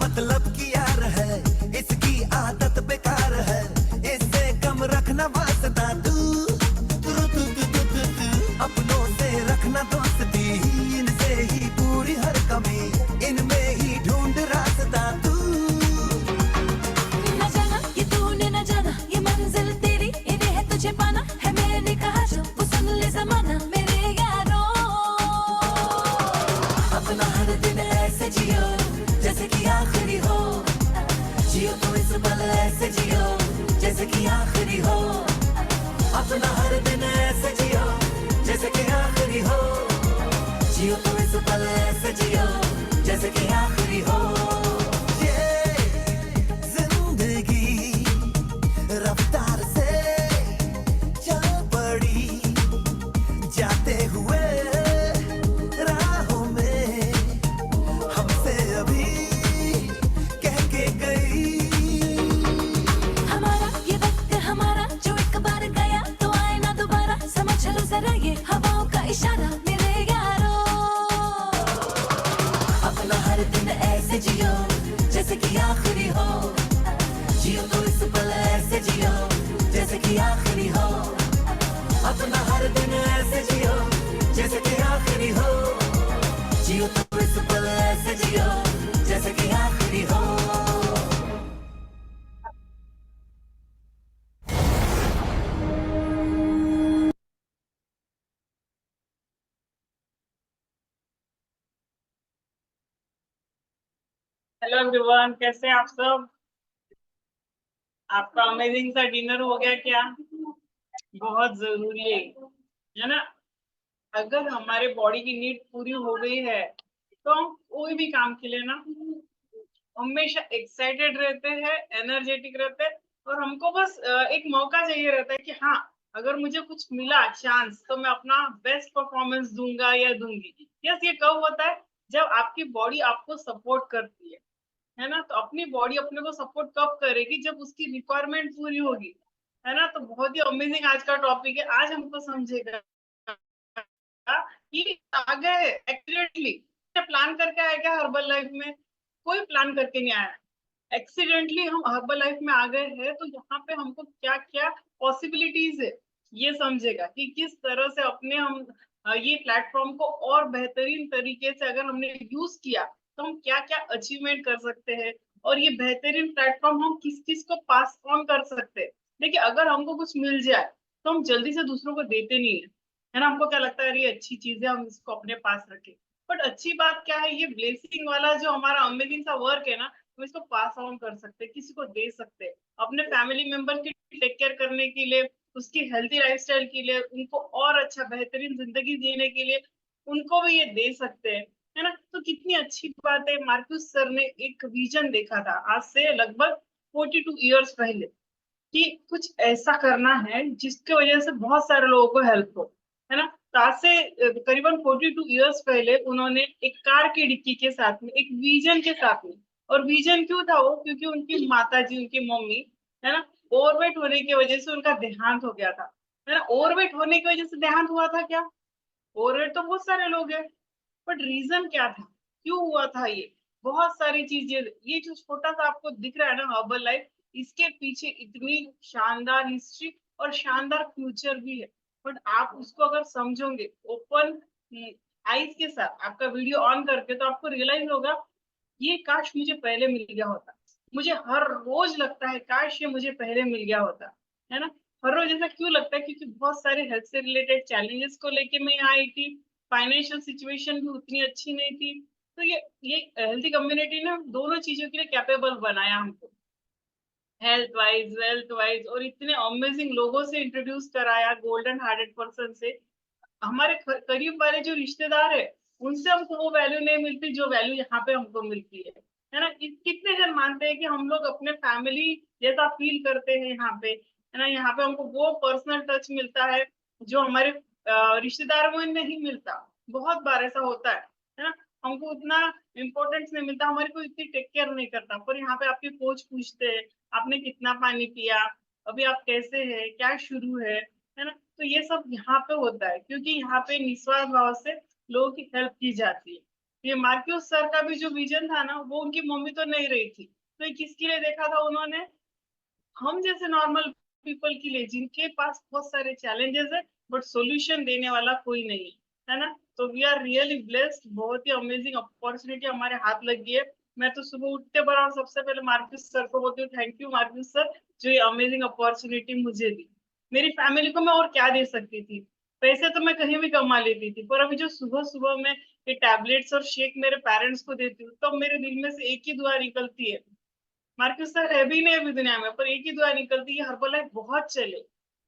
मतलब की यार है, इसकी आदत बेकार है, इससे कम रखना वास्ता तू, अपनों से रखना दोस्ती, इनसे ही पूरी हर कमी, इनमें ही ढूंढ रास्ता तू। न जाना ये तूने न जाना, ये मंजिल तेरी इन्हें है तुझे पाना है, मैंने कहा जो वो सुन ले जमाना मेरे यारों। अपना हर दिन ऐसे जियो जैसे कि आखिरी हो, जियो तो इस पल ऐसे जियो जैसे कि आखिरी हो। अपना हर दिन ऐसे जियो जैसे कि आखिरी हो, जियो तो इस पल ऐसे जियो जैसे कि आखिरी हो। जिंदगी रफ्तार से चल पड़ी, जाते हुए राहों में हमसे अभी कह के गई। हमारा ये वक्त हमारा जो एक बार गया तो आए ना दोबारा, समझ लो जरा ये हवाओं का इशारा मेरे यारों। अपना हर दिन ऐसे जियो जैसे कि आखिरी हो, जियो तो इस पल ऐसे जियो जैसे कि आखिरी हो। अपना हर दिन ऐसे जियो जैसे कि आखिरी हो, जियो तो इस पल ऐसे जियो जैसे कि आखिरी हो। हेलो एवरीवन, कैसे हैं आप सब। आपका अमेजिंग सा डिनर हो गया क्या? बहुत जरूरी है ना। अगर हमारे बॉडी की नीड पूरी हो गई है तो हम कोई भी काम के लिए ना हमेशा एक्साइटेड रहते हैं, एनर्जेटिक रहते हैं, और हमको बस एक मौका चाहिए रहता है कि हाँ, अगर मुझे कुछ मिला चांस तो मैं अपना बेस्ट परफॉर्मेंस दूंगा या दूंगी। यस, ये कब होता है? जब आपकी बॉडी आपको सपोर्ट करती है ना। तो अपनी बॉडी अपने को सपोर्ट कब करेगी? जब उसकी रिक्वायरमेंट पूरी होगी, है ना। तो बहुत ही अमेजिंग आज का टॉपिक है। आज हमको समझेगा कि आ गए एक्सीडेंटली प्लान करके आया क्या हर्बल लाइफ में? कोई प्लान करके नहीं आया, एक्सीडेंटली हम हर्बल लाइफ में आ गए हैं। तो यहाँ पे हमको क्या क्या पॉसिबिलिटीज है ये समझेगा कि किस तरह से अपने हम ये प्लेटफॉर्म को और बेहतरीन तरीके से अगर हमने यूज किया तो हम क्या क्या अचीवमेंट कर सकते हैं, और ये बेहतरीन प्लेटफॉर्म हम किस किस को पास ऑन कर सकते हैं। देखिए, अगर हमको कुछ मिल जाए तो हम जल्दी से दूसरों को देते नहीं है ना। हमको क्या लगता है, ये अच्छी चीज है, हम इसको अपने पास रखें। बट अच्छी बात क्या है, ये ब्लेसिंग वाला जो हमारा अमेजिंग सा वर्क है ना, हम इसको पास ऑन कर सकते हैं, किसी को दे सकते हैं, अपने फैमिली मेंबर की टेक केयर करने के लिए, उसकी हेल्थी लाइफस्टाइल के लिए, उनको और अच्छा बेहतरीन जिंदगी जीने के लिए उनको भी ये दे सकते हैं, है ना। तो कितनी अच्छी बात है। मार्क्यूस सर ने एक विजन देखा था आज से लगभग 42 इयर्स पहले कि कुछ ऐसा करना है जिसकी वजह से बहुत सारे लोगों को हेल्प हो, है ना। तो आज से करीबन 42 इयर्स पहले उन्होंने एक कार की डिक्की के साथ में एक विजन के साथ में, और विजन क्यों था वो? क्योंकि उनकी माता जी, उनकी मम्मी, है ना, ओवरवेट होने की वजह से उनका देहांत हो गया था, है ना। ओवरवेट होने की वजह से देहांत हुआ था क्या? ओवरवेट तो बहुत सारे लोग हैं, बट रीजन क्या था, क्यों हुआ था? ये बहुत सारी चीजें, ये जो छोटा सा आपको दिख रहा है ना हर्बल लाइफ, इसके पीछे इतनी शानदार हिस्ट्री और शानदार फ्यूचर भी है। बट आप उसको अगर समझोगे ओपन आईज के साथ, आपका वीडियो ऑन करके, तो आपको रियलाइज होगा ये काश मुझे पहले मिल गया होता। मुझे हर रोज लगता है काश ये मुझे पहले मिल गया होता, है ना। हर रोज ऐसा क्यों लगता है? क्योंकि बहुत सारे हेल्थ से रिलेटेड चैलेंजेस को लेके मैं यहाँ आई थी, फाइनेंशियल सिचुएशन भी उतनी अच्छी नहीं थी। तो ये हेल्थी कम्युनिटी ने दोनों चीजों के लिए कैपेबल बनाया हमको, हेल्थ वाइज, वेल्थ वाइज, और इतने अमेजिंग लोगों से इंट्रोड्यूस कराया, गोल्डन हार्टेड पर्सन से। हमारे करीब वाले जो रिश्तेदार है उनसे हमको वो वैल्यू नहीं मिलती जो वैल्यू यहाँ पे हमको मिलती है ना। कितने जन मानते हैं कि हम लोग अपने फैमिली जैसा फील करते हैं यहाँ पे, है ना। यहाँ पे हमको वो पर्सनल टच मिलता है जो हमारे रिश्तेदारों में नहीं मिलता। बहुत बार ऐसा होता है ना। हमको उतना इम्पोर्टेंस नहीं मिलता, हमारी कोई इतनी टेक केयर नहीं करता, पर यहाँ पे आपके कोच पूछते हैं आपने कितना पानी पिया, अभी आप कैसे हैं, क्या शुरू है ना। तो ये सब यहाँ पे होता है क्योंकि यहाँ पे निस्वार्थ भाव से लोगों की हेल्प की जाती है। ये मार्क्यूस सर का भी जो विजन था ना, वो उनकी मम्मी तो नहीं रही थी, तो ये किसके लिए देखा था उन्होंने? हम जैसे नॉर्मल पीपल के लिए, जिनके पास बहुत सारे चैलेंजेस है बट सॉल्यूशन देने वाला कोई नहीं है ना। तो वी आर रियली ब्लेस्ड, बहुत ही अमेजिंग अपॉर्चुनिटी हमारे हाथ लग गई है। मैं तो सुबह उठते बड़ा सबसे पहले मार्क्यूस सर को बोलती हूँ, थैंक यू मार्क्यूस सर, जो ये अमेजिंग अपॉर्चुनिटी मुझे दी। मेरी फैमिली को मैं और क्या दे सकती थी? पैसे तो मैं कहीं भी कमा लेती थी, पर अभी जो सुबह सुबह मैं ये टैबलेट्स और शेक मेरे पेरेंट्स को देती हूँ, तब मेरे दिल में से एक ही दुआ निकलती है। मार्क्यूस सर है भी नहीं अभी दुनिया में, पर एक ही दुआ निकलती है, हर्बल लाइफ बहुत चले,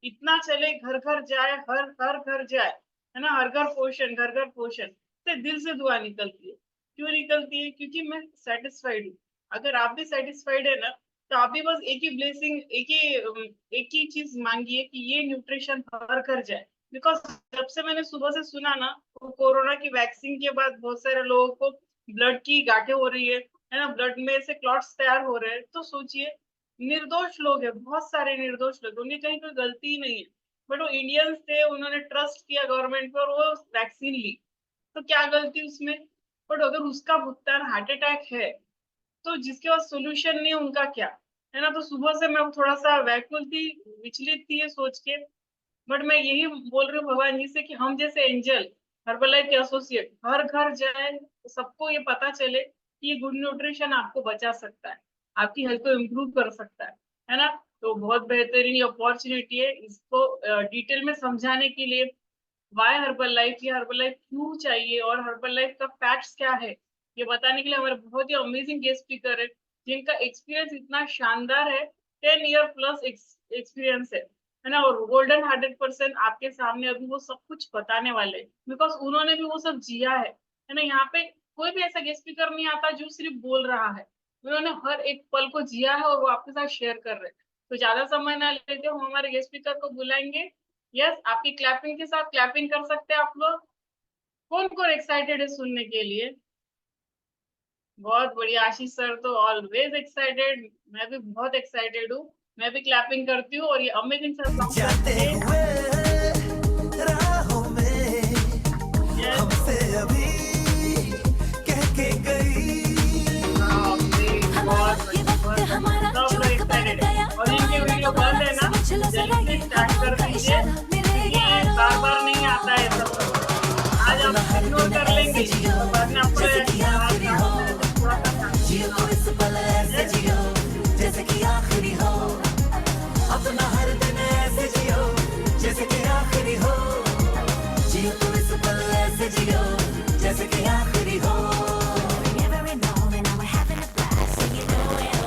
इतना चले, घर घर जाए, हर हर घर जाए, है ना, हर घर पोषण, घर घर पोषण, से दिल से दुआ निकलती है। क्यों निकलती है? क्योंकि मैं सेटिस्फाइड हूँ। अगर आप भी सेटिस्फाइड है ना, तो आप भी बस एक ही ब्लेसिंग, एक ही चीज मांगिए कि ये न्यूट्रिशन हर घर जाए। बिकॉज जब से मैंने सुबह से सुना ना, तो कोरोना की वैक्सीन के बाद बहुत सारे लोगों को ब्लड की गांठें हो रही है ना, ब्लड में से क्लॉट्स तैयार हो रहे हैं, तो सोचिए, निर्दोष लोग हैं, बहुत सारे निर्दोष लोग, उनकी कहीं कोई गलती ही नहीं है, बट वो इंडियंस थे, उन्होंने ट्रस्ट किया गवर्नमेंट पर, वो वैक्सीन ली, तो क्या गलती उसमें? बट अगर उसका भुगतान हार्ट अटैक है, तो जिसके पास सोल्यूशन नहीं है उनका क्या? है ना। तो सुबह से मैं थोड़ा सा व्याकुल थी, विचलित थी ये सोच के, बट मैं यही बोल रही हूँ भगवान जी से कि हम जैसे एंजल हर्बल लाइफ के एसोसिएट हर घर जाए, तो सबको ये पता चले कि ये गुड न्यूट्रिशन आपको बचा सकता है, आपकी हेल्थ को इम्प्रूव कर सकता है ना। तो बहुत बेहतरीन अपॉर्चुनिटी है, इसको डिटेल में समझाने के लिए, वाई हर्बल लाइफ, ये हर्बल लाइफ क्यों चाहिए और हर्बल लाइफ का फैक्ट्स क्या है, ये बताने के लिए हमारे बहुत ही अमेजिंग गेस्ट स्पीकर है, जिनका एक्सपीरियंस इतना शानदार है, 10 ईयर प्लस एक्सपीरियंस है ना, और गोल्डन 100% आपके सामने अभी वो सब कुछ बताने वाले, बिकॉज उन्होंने भी वो सब जिया है ना। यहाँ पे कोई भी ऐसा गेस्ट स्पीकर नहीं आता जो सिर्फ बोल रहा है, उन्होंने हर एक पल को जिया है और वो आपके साथ शेयर कर रहे हैं। तो ज्यादा समय ना लेते हम हमारे गेस्ट स्पीकर को बुलाएंगे। यस, आपकी क्लैपिंग के साथ क्लैपिंग कर सकते हैं आप लोग। कौन कौन एक्साइटेड है सुनने के लिए? बहुत बढ़िया, आशीष सर तो ऑलवेज एक्साइटेड, मैं भी बहुत एक्साइटेड हूँ, मैं भी क्लैपिंग करती हूँ और ये अमेजिंग सा सॉन्ग जाते सुनिए। हुए राहों में Yes, हमसे अभी कह के गई हमारा ये वक्त हमारा जो एक बन गया, और इनके वीडियो बंद है ना, समझ लो जरा जल्दी ये से स्टार्ट कर हवा का दीजिए, इशारा मेरे ये यारों। बार बार नहीं आता है सब, आज आप इग्नोर कर लेंगे तो बाद में आपको जैसे कि आखिरी हो, थोड़ा सा जियो तो इस पल ऐसे जियो जैसे कि आखिरी हो, अपना हर दिन ऐसे जियो जैसे कि आखिरी हो जियो तो इस पल ऐसे जियो जैसे कि आखिरी हो। Every moment now we're having a blast, singing oh yeah,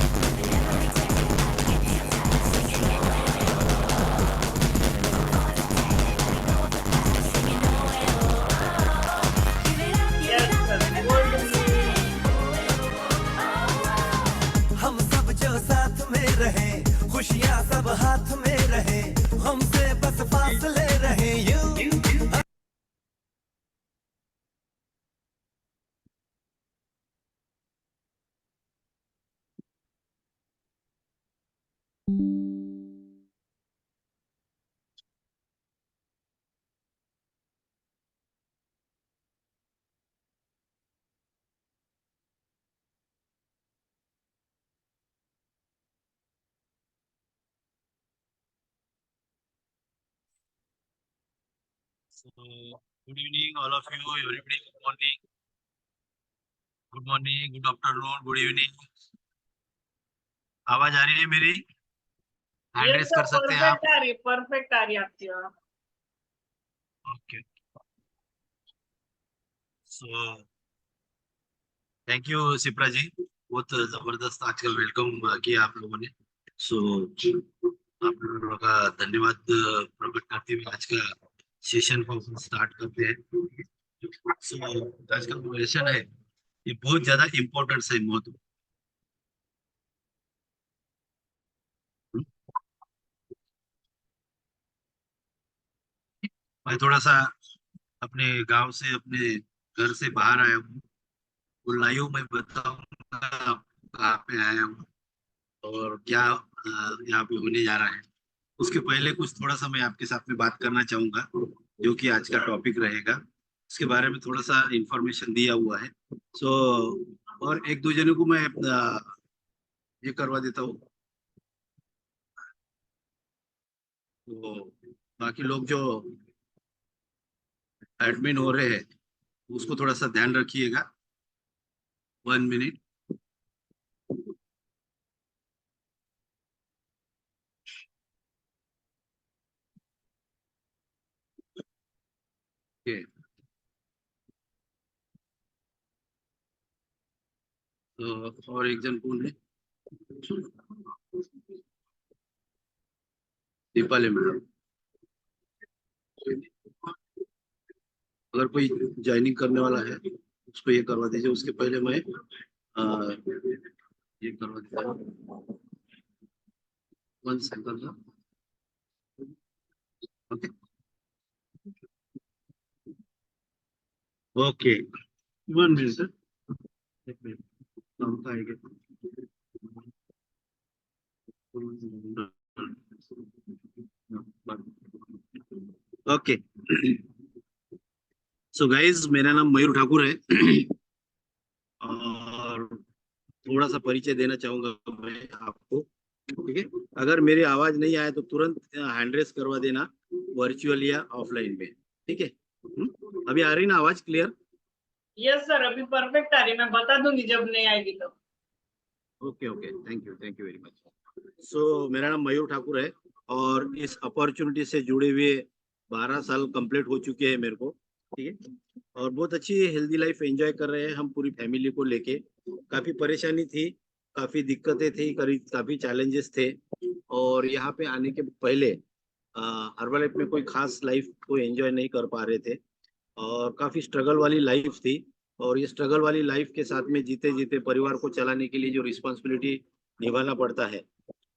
and every second I can't help singing oh yeah, singing oh yeah, give it up, Yes, sir. everybody sing. हम सब जो साथ में रहे, खुशियाँ सब हाथ में रहे, हमसे बस फासले रहे यूं So, good evening, all of you. Everybody, good morning. Good morning, good afternoon, good evening. आवाज आ रही है मेरी? हैंड ये रेस सब कर सकते हैं आप? परफेक्ट आ रही है, परफेक्ट आ रही है आपकी आवाज। Okay. So thank you Sipra ji, बहुत जबरदस्त आजकल वेलकम किया आप लोगों ने। सो आप लोगों का धन्यवाद प्रकट करते हुए आज का सेशन को स्टार्ट करते हैं। सो आज का जो सेशन है ये बहुत ज्यादा इम्पोर्टेंट है, बहुत। मैं थोड़ा सा अपने गांव से, अपने घर से बाहर आया हूँ, तो लाइव मैं बताऊंगा कहाँ पे आया हूँ और क्या यहाँ पे होने जा रहा है। उसके पहले कुछ थोड़ा सा मैं आपके साथ में बात करना चाहूंगा, जो कि आज का टॉपिक रहेगा। इसके बारे में थोड़ा सा इंफॉर्मेशन दिया हुआ है। सो और एक दो जनों को मैं ये करवा देता हूँ। तो बाकी लोग जो एडमिन हो रहे हैं उसको थोड़ा सा ध्यान रखिएगा। 1 मिनट। ओके, तो और एक जन कौन है? दीपाली मैडम। अगर कोई ज्वाइनिंग करने वाला है उसको ये करवा दीजिए। उसके पहले मैं ये करवा देता हूँ। 1 second. Okay okay, 1 minute sir. एक मिनट, नाम का आएगा। ओके, सो गाइज मेरा नाम मयूर ठाकुर है और थोड़ा सा परिचय देना चाहूंगा मैं आपको। ठीक है, अगर मेरी आवाज नहीं आए तो तुरंत हैंड रेस करवा देना, वर्चुअल या ऑफलाइन में। ठीक है, अभी आ रही ना आवाज क्लियर? यस सर, अभी परफेक्ट आ रही, मैं बता दूंगी जब नहीं आएगी तो। Okay okay, thank you very much. So मेरा नाम मयूर ठाकुर है और इस अपॉर्चुनिटी से जुड़े हुए 12 साल कंप्लीट हो चुके हैं मेरे को। ठीक है, और बहुत अच्छी हेल्दी लाइफ एंजॉय कर रहे हैं हम पूरी फैमिली को लेके। काफी परेशानी थी, काफी दिक्कतें थी, काफी चैलेंजेस थे। और यहाँ पे आने के पहले हर्बल लाइफ में कोई खास लाइफ को एंजॉय नहीं कर पा रहे थे और काफी स्ट्रगल वाली लाइफ थी। और ये स्ट्रगल वाली लाइफ के साथ में जीते जीते परिवार को चलाने के लिए जो रिस्पॉन्सिबिलिटी निभाना पड़ता है,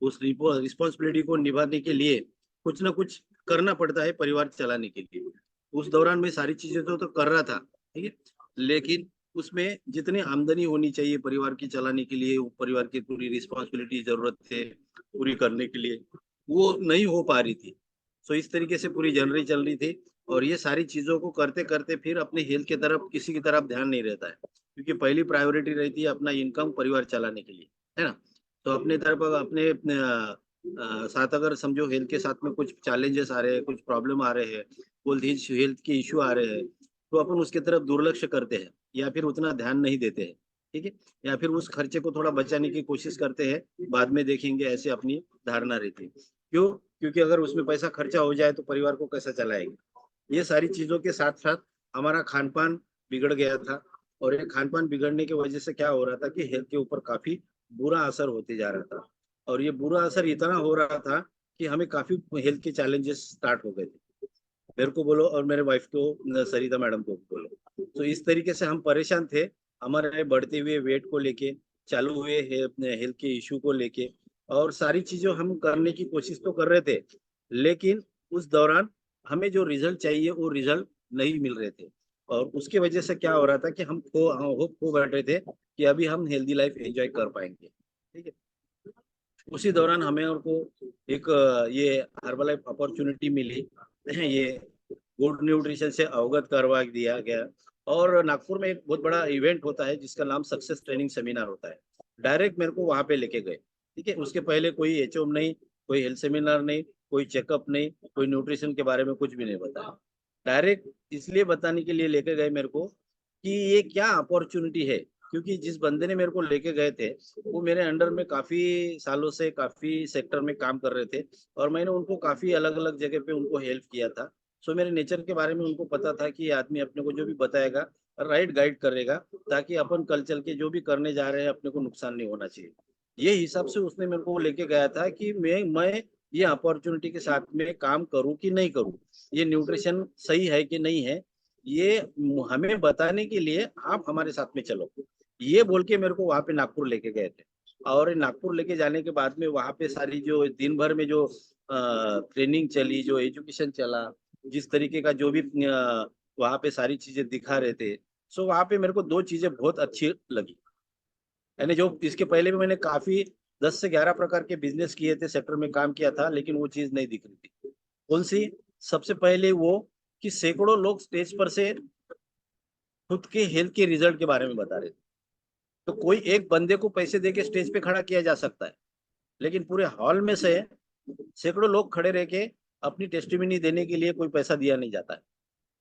उस रिस्पॉन्सिबिलिटी को निभाने के लिए कुछ ना कुछ करना पड़ता है परिवार चलाने के लिए। उस दौरान मैं सारी चीजें तो कर रहा था, ठीक है, लेकिन उसमें जितनी आमदनी होनी चाहिए परिवार की चलाने के लिए, परिवार की पूरी रिस्पॉन्सिबिलिटी जरूरत थे पूरी करने के लिए, वो नहीं हो पा रही थी। सो इस तरीके से पूरी जनवरी चल रही थी और ये सारी चीजों को करते करते फिर अपने हेल्थ की तरफ किसी की तरफ ध्यान नहीं रहता है, क्योंकि पहली प्रायोरिटी रहती है अपना इनकम परिवार चलाने के लिए, है ना। तो अपने तरफ अपने साथ अगर समझो हेल्थ के साथ में कुछ चैलेंजेस आ रहे हैं, कुछ प्रॉब्लम आ रहे हैं, हेल्थ के इश्यू आ रहे हैं, तो अपन उसके तरफ दुर्लक्ष्य करते हैं या फिर उतना ध्यान नहीं देते हैं। ठीक है, या फिर उस खर्चे को थोड़ा बचाने की कोशिश करते हैं, बाद में देखेंगे, ऐसे अपनी धारणा रहती है। क्यों? क्योंकि अगर उसमें पैसा खर्चा हो जाए तो परिवार को कैसा चलाएंगे। ये सारी चीजों के साथ साथ हमारा खान पान बिगड़ गया था और ये खान पान बिगड़ने की वजह से क्या हो रहा था कि हेल्थ के ऊपर काफी बुरा असर होते जा रहा था। और ये बुरा असर इतना हो रहा था कि हमें काफी हेल्थ के चैलेंजेस स्टार्ट हो गए थे, मेरे को बोलो और मेरे वाइफ को, सरिता मैडम को बोलो। तो इस तरीके से हम परेशान थे हमारे बढ़ते हुए वेट को लेके, चालू हुए हेल्थ के इश्यू को लेके, और सारी चीजें हम करने की कोशिश तो कर रहे थे, लेकिन उस दौरान हमें जो रिजल्ट चाहिए वो रिजल्ट नहीं मिल रहे थे। और उसके वजह से क्या हो रहा था कि हम होप खो बैठ रहे थे कि अभी हम हेल्दी लाइफ एंजॉय कर पाएंगे। ठीक है, उसी दौरान हमें और को एक ये हर्बल लाइफ अपॉर्चुनिटी मिली। ये गुड न्यूट्रिशन से अवगत करवा दिया गया और नागपुर में एक बहुत बड़ा इवेंट होता है जिसका नाम सक्सेस ट्रेनिंग सेमिनार होता है। डायरेक्ट मेरे को वहां पे लेके गए। ठीक है, उसके पहले कोई एचओम नहीं, कोई हेल्थ सेमिनार नहीं, कोई चेकअप नहीं, कोई न्यूट्रिशन के बारे में कुछ भी नहीं बताया। डायरेक्ट इसलिए बताने के लिए लेके गए मेरे को कि ये क्या अपॉर्चुनिटी है, क्योंकि जिस बंदे ने मेरे को लेके गए थे वो मेरे अंडर में काफी सालों से काफी सेक्टर में काम कर रहे थे और मैंने उनको काफी अलग अलग जगह पे उनको हेल्प किया था। सो मेरे नेचर के बारे में उनको पता था कि ये आदमी अपने को जो भी बताएगा राइट गाइड करेगा, ताकि अपन कल चल के जो भी करने जा रहे हैं अपने को नुकसान नहीं होना चाहिए। ये हिसाब से उसने मेरे को लेके गया था कि मैं ये अपॉर्चुनिटी के साथ में काम करूं कि नहीं करूं, ये न्यूट्रिशन सही है कि नहीं है, ये हमें बताने के लिए आप हमारे साथ में चलो, ये बोल के मेरे को वहां पे नागपुर लेके गए थे। और नागपुर लेके जाने के बाद में वहां पे सारी जो दिन भर में जो ट्रेनिंग चली, जो एजुकेशन चला, जिस तरीके का जो भी वहां पे सारी चीजें दिखा रहे थे, सो वहां पे मेरे को दो चीजें बहुत अच्छी लगी। यानी जो इसके पहले भी मैंने काफी 10 से 11 प्रकार के बिजनेस किए थे, सेक्टर में काम किया था, लेकिन वो चीज नहीं दिख रही थी। कौन सी? सबसे पहले वो कि सैकड़ों लोग स्टेज पर से खुद के हेल्थ के रिजल्ट के बारे में बता रहे थे। तो कोई एक बंदे को पैसे दे के स्टेज पे खड़ा किया जा सकता है, लेकिन पूरे हॉल में से सैकड़ों लोग खड़े रह के अपनी टेस्टिमनी देने के लिए कोई पैसा दिया नहीं जाता है।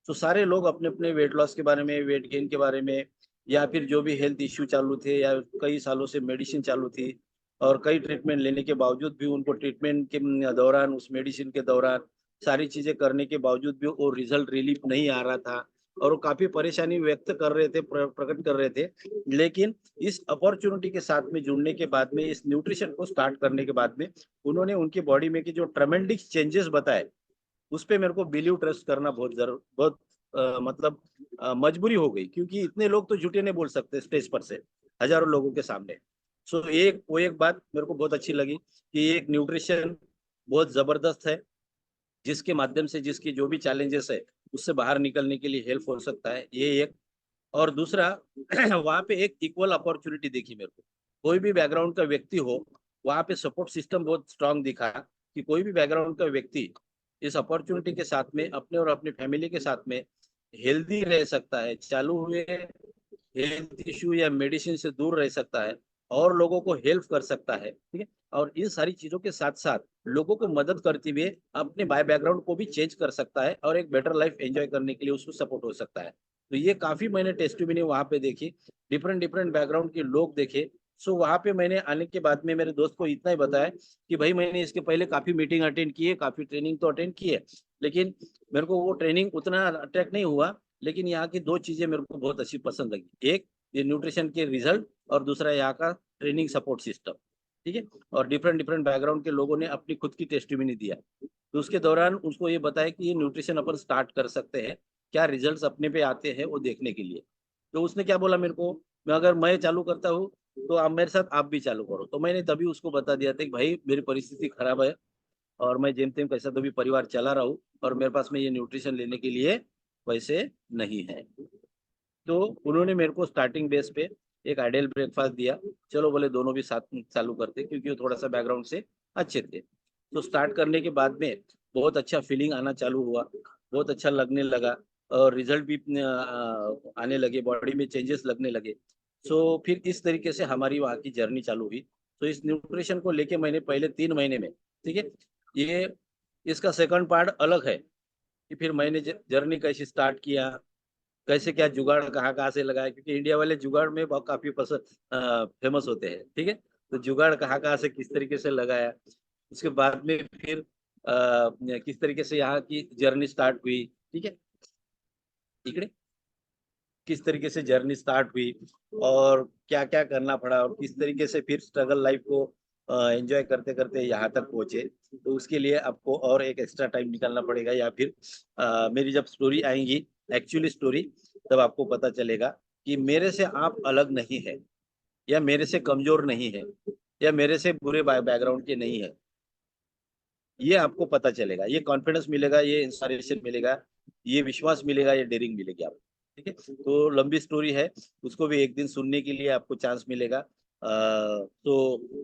तो सारे लोग अपने अपने वेट लॉस के बारे में, वेट गेन के बारे में, या फिर जो भी हेल्थ इश्यू चालू थे या कई सालों से मेडिसिन चालू थी और कई ट्रीटमेंट लेने के बावजूद भी उनको ट्रीटमेंट के दौरान, उस मेडिसिन के दौरान सारी चीजें करने के बावजूद भी वो रिजल्ट रिलीफ नहीं आ रहा था और वो काफी परेशानी व्यक्त कर रहे थे, प्रकट कर रहे थे। लेकिन इस अपॉर्चुनिटी के साथ में जुड़ने के बाद में, इस न्यूट्रिशन को स्टार्ट करने के बाद में, उन्होंने उनकी बॉडी में की जो ट्रेमेंडिक चेंजेस बताए, उस पे मेरे को बिलीव ट्रस्ट करना बहुत मतलब मजबूरी हो गई, क्योंकि इतने लोग तो झूठे नहीं बोल सकते स्टेज पर से हजारों लोगों के सामने। सो वो एक बात मेरे को बहुत अच्छी लगी कि एक न्यूट्रिशन बहुत जबरदस्त है, जिसके माध्यम से जिसकी जो भी चैलेंजेस है उससे बाहर निकलने के लिए हेल्प हो सकता है, ये एक। और दूसरा वहाँ पे एक इक्वल अपॉर्चुनिटी देखी मेरे को। कोई भी बैकग्राउंड का व्यक्ति हो, वहाँ पे सपोर्ट सिस्टम बहुत स्ट्रांग दिखा कि कोई भी बैकग्राउंड का व्यक्ति इस अपॉर्चुनिटी के साथ में अपने और अपनी फैमिली के साथ में हेल्दी रह सकता है, चालू हुए हेल्थ इश्यू या मेडिसिन से दूर रह सकता है और लोगों को हेल्प कर सकता है, ठीक है। और इन सारी चीजों के साथ साथ लोगों को मदद करते हुए अपने बाय बैकग्राउंड को भी चेंज कर सकता है और एक बेटर लाइफ एंजॉय करने के लिए उसको सपोर्ट हो सकता है। तो ये काफी मैंने टेस्टिमनी वहां पे देखी, डिफरेंट डिफरेंट बैकग्राउंड के लोग देखे। सो वहां पे मैंने आने के बाद में मेरे दोस्त को इतना ही बताया कि भाई मैंने इसके पहले काफी मीटिंग अटेंड की है, काफी ट्रेनिंग तो अटेंड की है, लेकिन मेरे को वो ट्रेनिंग उतना अट्रैक्ट नहीं हुआ। लेकिन यहाँ की दो चीजें मेरे को बहुत अच्छी पसंद लगी, एक ये न्यूट्रिशन के रिजल्ट और दूसरा यहाँ का ट्रेनिंग सपोर्ट सिस्टम, ठीक है। और डिफरेंट डिफरेंट बैकग्राउंड के लोगों ने अपनी खुद की टेस्टिमनी दिया, तो उसके दौरान उसको ये बताया कि ये न्यूट्रिशन अपन स्टार्ट कर सकते हैं, क्या रिजल्ट्स अपने पे आते हैं वो देखने के लिए। तो उसने क्या बोला मेरे को, अगर मैं चालू करता हूँ तो आप मेरे साथ आप भी चालू करो। तो मैंने तभी उसको बता दिया था कि भाई मेरी परिस्थिति खराब है और मैं जेम तेम कैसा तो भी परिवार चला रहा हूँ और मेरे पास में ये न्यूट्रिशन लेने के लिए पैसे नहीं है। तो उन्होंने मेरे को स्टार्टिंग बेस पे एक आइडियल ब्रेकफास्ट दिया। चलो बोले दोनों भी साथ चालू करते, क्योंकि वो थोड़ा सा बैकग्राउंड से अच्छे थे। तो स्टार्ट करने के बाद में बहुत अच्छा फीलिंग आना चालू हुआ, बहुत अच्छा लगने लगा और रिजल्ट भी आने लगे, बॉडी में चेंजेस लगने लगे। सो फिर इस तरीके से हमारी वहाँ की जर्नी चालू हुई। तो इस न्यूट्रिशन को लेके मैंने पहले 3 महीने में, ठीक है, ये इसका सेकंड पार्ट अलग है कि फिर मैंने जर्नी कैसे स्टार्ट किया, कैसे क्या जुगाड़ कहाँ कहाँ से लगाया, क्योंकि इंडिया वाले जुगाड़ में बहुत काफी फेमस होते हैं, ठीक है। तो जुगाड़ कहाँ कहाँ से किस तरीके से लगाया, उसके बाद में फिर किस तरीके से यहाँ की जर्नी स्टार्ट हुई, ठीक है, इकड़े किस तरीके से जर्नी स्टार्ट हुई और क्या क्या करना पड़ा और किस तरीके से फिर स्ट्रगल लाइफ को एंजॉय करते करते यहाँ तक पहुंचे। तो उसके लिए आपको और एक एक्स्ट्रा टाइम निकालना पड़ेगा, या फिर मेरी जब स्टोरी आएंगी, एक्चुअली स्टोरी, तब आपको पता चलेगा कि मेरे से आप अलग नहीं है, या मेरे से कमजोर नहीं है, या मेरे से बुरे बैकग्राउंड के नहीं है। ये आपको पता चलेगा, ये कॉन्फिडेंस मिलेगा, ये इंस्पिरेशन मिलेगा, ये विश्वास मिलेगा, ये डेयरिंग मिलेगी आपको, ठीक है। तो लंबी स्टोरी है, उसको भी एक दिन सुनने के लिए आपको चांस मिलेगा। तो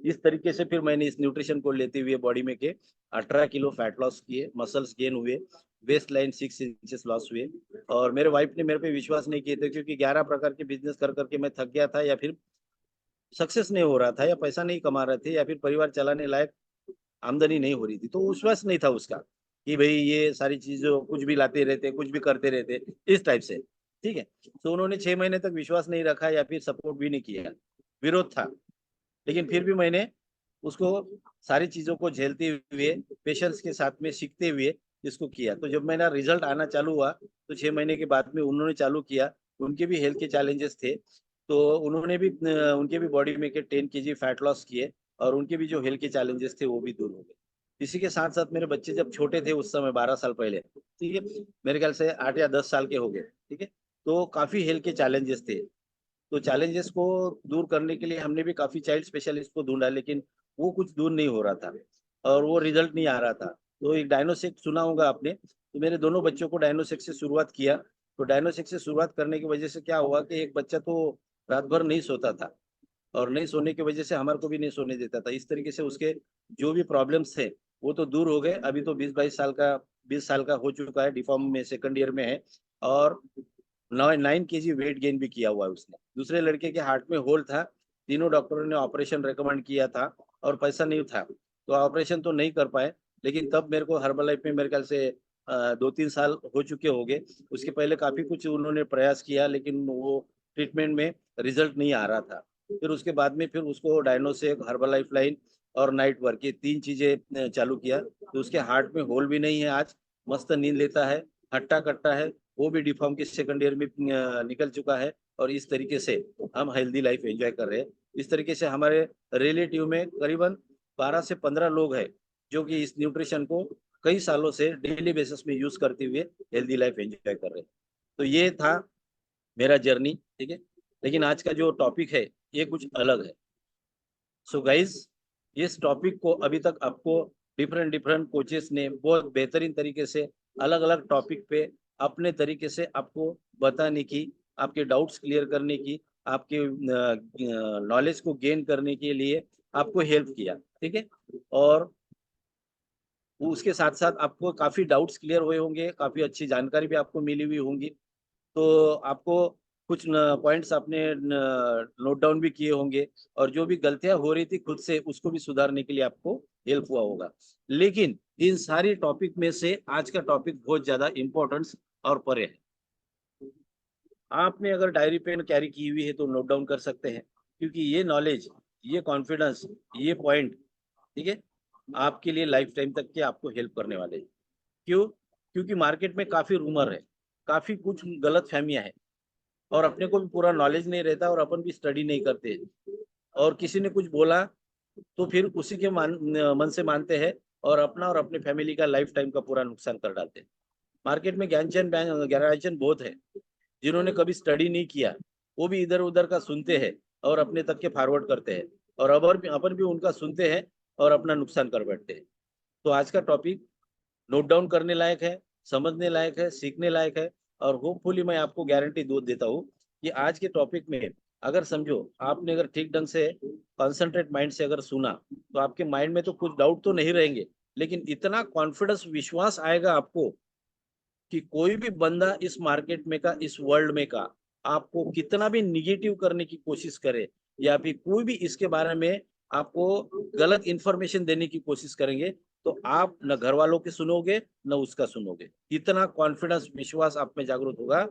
इस तरीके से फिर मैंने इस न्यूट्रिशन को लेते हुए बॉडी में के 18 किलो फैट लॉस किए, मसल्स गेन हुए, वेस्ट लाइन 6 इंचेस लॉस हुए। और मेरे वाइफ ने मेरे पे विश्वास नहीं किए थे, क्योंकि 11 प्रकार के बिजनेस कर करके मैं थक गया था, या फिर सक्सेस नहीं हो रहा था, या पैसा नहीं कमा रहे थे, या फिर परिवार चलाने लायक आमदनी नहीं हो रही थी। तो विश्वास नहीं था उसका कि भाई ये सारी चीजों कुछ भी लाते रहते, कुछ भी करते रहते, इस टाइप से, ठीक है। तो उन्होंने 6 महीने तक विश्वास नहीं रखा या फिर सपोर्ट भी नहीं किया, विरोध था। लेकिन फिर भी मैंने उसको सारी चीजों को झेलते हुए, पेशेंस के साथ में सीखते हुए इसको किया। तो जब मेरा रिजल्ट आना चालू हुआ तो 6 महीने के बाद में उन्होंने चालू किया, उनके भी हेल्थ के चैलेंजेस थे, तो उन्होंने भी उनके भी बॉडी में के 10 kg फैट लॉस किए और उनके भी जो हेल्थ के चैलेंजेस थे वो भी दूर हो गए। इसी के साथ साथ मेरे बच्चे जब छोटे थे उस समय 12 साल पहले, ठीक है, मेरे ख्याल से 8 या 10 साल के हो गए, ठीक है, तो काफी हेल्थ के चैलेंजेस थे। तो चैलेंजेस को दूर करने के लिए हमने भी काफी चाइल्ड स्पेशलिस्ट को ढूंढा, लेकिन वो कुछ दूर नहीं हो रहा था और वो रिजल्ट नहीं आ रहा था। तो एक डायनोसेक सुना होगा आपने, तो मेरे दोनों बच्चों को डायनोसेक से शुरुआत किया। तो डायनोसेक से शुरुआत करने की वजह से क्या हुआ कि एक बच्चा तो रात भर नहीं सोता था और नहीं सोने की वजह से हमारे को भी नहीं सोने देता था। इस तरीके से उसके जो भी प्रॉब्लम्स थे वो तो दूर हो गए। अभी तो 20 साल का हो चुका है, डिफॉर्म में सेकंड ईयर में है और 9 kg वेट गेन भी किया हुआ है उसने। दूसरे लड़के के हार्ट में होल था, तीनों डॉक्टरों ने ऑपरेशन रेकमेंड किया था और पैसा नहीं था तो ऑपरेशन तो नहीं कर पाए। लेकिन तब मेरे को हर्बल लाइफ में मेरे ख्याल से 2-3 साल हो चुके होंगे। उसके पहले काफी कुछ उन्होंने प्रयास किया लेकिन वो ट्रीटमेंट में रिजल्ट नहीं आ रहा था। फिर उसके बाद में फिर उसको डायनोसेक, हर्बल लाइफ लाइन और नाइट वर्क, ये 3 चीजें चालू किया तो उसके हार्ट में होल भी नहीं है आज, मस्त नींद लेता है, हट्टा कट्टा है, वो भी डिफॉर्म के सेकंड ईयर में निकल चुका है। और इस तरीके से हम हेल्दी लाइफ एंजॉय कर रहे हैं। इस तरीके से हमारे रिलेटिव में करीबन 12 से 15 लोग हैं जो कि इस न्यूट्रिशन को कई सालों से डेली बेसिस में यूज करते हुए हेल्दी लाइफ एंजॉय कर रहे हैं। तो ये था मेरा जर्नी, ठीक है। लेकिन आज का जो टॉपिक है ये कुछ अलग है। सो गाइज, इस टॉपिक को अभी तक आपको डिफरेंट डिफरेंट कोचेस ने बहुत बेहतरीन तरीके से अलग अलग टॉपिक पे अपने तरीके से आपको बताने की, आपके डाउट्स क्लियर करने की, आपके नॉलेज को गेन करने के लिए आपको हेल्प किया, ठीक है। और उसके साथ साथ आपको काफी डाउट्स क्लियर हुए होंगे, काफी अच्छी जानकारी भी आपको मिली हुई होंगी। तो आपको कुछ पॉइंट्स आपने नोट डाउन भी किए होंगे और जो भी गलतियां हो रही थी खुद से उसको भी सुधारने के लिए आपको हेल्प हुआ होगा। लेकिन इन सारी टॉपिक में से आज का टॉपिक बहुत ज्यादा इम्पोर्टेंस और परे है। आपने अगर डायरी पेन कैरी की हुई है तो नोट डाउन कर सकते हैं, क्योंकि ये नॉलेज, ये कॉन्फिडेंस, ये पॉइंट, ठीक है, आपके लिए लाइफ टाइम तक के आपको हेल्प करने वाले हैं। क्यों? क्योंकि मार्केट में काफी रूमर है, काफी कुछ गलत फहमियां है और अपने को भी पूरा नॉलेज नहीं रहता और अपन भी स्टडी नहीं करते और किसी ने कुछ बोला तो फिर उसी के मन से मानते हैं और अपना और अपने फैमिली का लाइफ टाइम का पूरा नुकसान कर डालते हैं। मार्केट में ज्ञानचंद बहुत है जिन्होंने कभी स्टडी नहीं किया, वो भी इधर उधर का सुनते हैं और अपने तक के फॉरवर्ड करते हैं और अपन भी उनका सुनते हैं और अपना नुकसान कर बैठते हैं। तो आज का टॉपिक नोट डाउन करने लायक है, समझने लायक है, सीखने लायक है और होपफुली मैं आपको गारंटी दो देता हूँ कि आज के टॉपिक में अगर समझो आपने अगर ठीक ढंग से कॉन्सेंट्रेट माइंड से अगर सुना तो आपके माइंड में तो कुछ डाउट तो नहीं रहेंगे, लेकिन इतना कॉन्फिडेंस, विश्वास आएगा आपको कि कोई भी बंदा इस मार्केट में का, इस वर्ल्ड में का आपको कितना भी निगेटिव करने की कोशिश करे या फिर कोई भी इसके बारे में आपको गलत इंफॉर्मेशन देने की कोशिश करेंगे तो आप न घर वालों के सुनोगे न उसका सुनोगे। इतना कॉन्फिडेंस, विश्वास आप में जागरूक होगा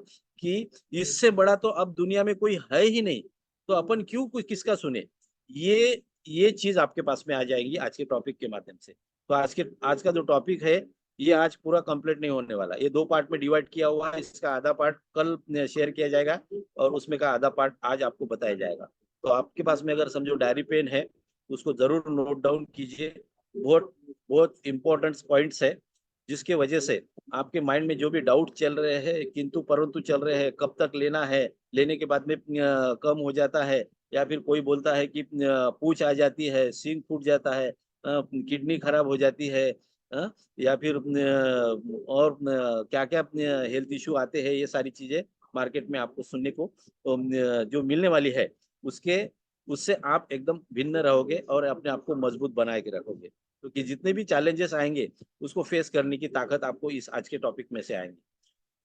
कि इससे बड़ा तो अब दुनिया में कोई है ही नहीं, तो अपन क्यों कुछ किसका सुने। ये चीज आपके पास में आ जाएगी आज के टॉपिक के माध्यम से। तो आज का जो टॉपिक है ये आज पूरा कंप्लीट नहीं होने वाला, ये 2 पार्ट में डिवाइड किया हुआ है। इसका आधा पार्ट कल शेयर किया जाएगा और उसमें का आधा पार्ट आज आपको बताया जाएगा। तो आपके पास में अगर समझो डायरी पेन है उसको जरूर नोट डाउन कीजिए। बहुत बहुत इंपॉर्टेंट पॉइंट्स है जिसके वजह से आपके माइंड में जो भी डाउट चल रहे हैं, किंतु परंतु चल रहे हैं, कब तक लेना है, लेने के बाद में कम हो जाता है या फिर कोई बोलता है कि पूंछ आ जाती है, सींग फूट जाता है, किडनी खराब हो जाती है, या फिर और क्या क्या हेल्थ इशू आते हैं, ये सारी चीजें मार्केट में आपको सुनने को जो मिलने वाली है उससे आप एकदम भिन्न रहोगे और अपने आप को मजबूत बना के रखोगे। क्योंकि जितने भी चैलेंजेस आएंगे उसको फेस करने की ताकत आपको इस आज के टॉपिक में से आएंगी।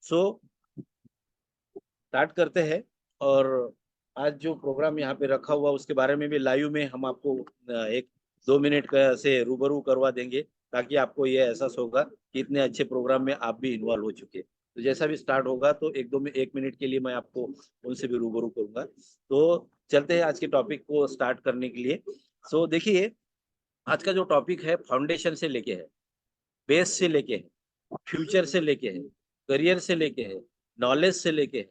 सो स्टार्ट करते हैं। और आज जो प्रोग्राम यहाँ पे रखा हुआ उसके बारे में भी लाइव में हम आपको 1-2 मिनट से रूबरू करवा देंगे ताकि आपको ये एहसास होगा कि इतने अच्छे प्रोग्राम में आप भी इन्वॉल्व हो चुके हैं। तो जैसा भी स्टार्ट होगा तो 1 मिनट के लिए मैं आपको उनसे भी रूबरू करूंगा। तो चलते हैं आज के टॉपिक को स्टार्ट करने के लिए। सो देखिए, आज का जो टॉपिक है फाउंडेशन से लेके है, बेस से लेके है, फ्यूचर से लेके है, करियर से लेके है, नॉलेज से लेके है,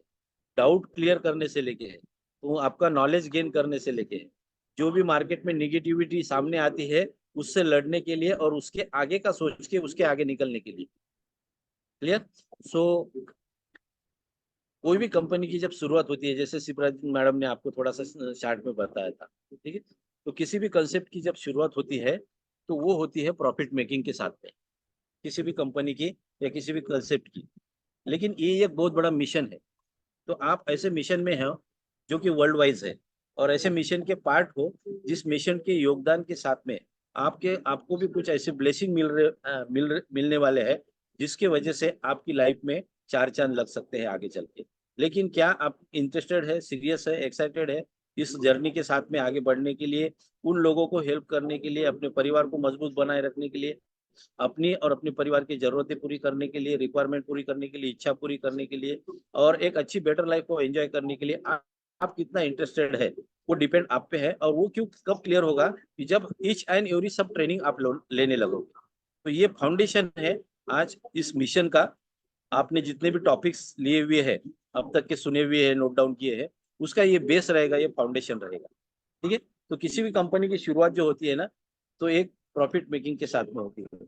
डाउट क्लियर करने से लेके है, तो आपका नॉलेज गेन करने से लेके है, जो भी मार्केट में निगेटिविटी सामने आती है उससे लड़ने के लिए और उसके आगे का सोच के उसके आगे निकलने के लिए। क्लियर? सो कोई भी कंपनी की जब शुरुआत होती है, जैसे शिप्रा मैडम ने आपको थोड़ा सा चार्ट में बताया था, ठीक है, तो किसी भी कंसेप्ट की जब शुरुआत होती है तो वो होती है प्रॉफिट मेकिंग के साथ में, किसी भी कंपनी की या किसी भी कंसेप्ट की। लेकिन ये एक बहुत बड़ा मिशन है, तो आप ऐसे मिशन में हो जो कि वर्ल्ड वाइज है और ऐसे मिशन के पार्ट हो जिस मिशन के योगदान के साथ में आपको भी कुछ ऐसे ब्लेसिंग मिलने वाले हैं जिसके वजह से आपकी लाइफ में 4 चांद लग सकते हैं आगे चल के। लेकिन क्या आप इंटरेस्टेड है, सीरियस है, एक्साइटेड है इस जर्नी के साथ में आगे बढ़ने के लिए, उन लोगों को हेल्प करने के लिए, अपने परिवार को मजबूत बनाए रखने के लिए, अपनी और अपने परिवार की जरूरतें पूरी करने के लिए, रिक्वायरमेंट पूरी करने के लिए, इच्छा पूरी करने के लिए, और एक अच्छी बेटर लाइफ को एंजॉय करने के लिए आप कितना इंटरेस्टेड है वो डिपेंड आप पे है। और वो क्यों कब क्लियर होगा कि जब ईच एंड एवरी सब ट्रेनिंग आप लेने लगोगे। तो ये फाउंडेशन है आज इस मिशन का। आपने जितने भी टॉपिक्स लिए हुए हैं, अब तक के सुने हुए हैं, नोट डाउन किए हैं, उसका ये बेस रहेगा, ये फाउंडेशन रहेगा। ठीक है। तो किसी भी कंपनी की शुरुआत जो होती है ना, तो एक प्रॉफिट मेकिंग के साथ में होती है,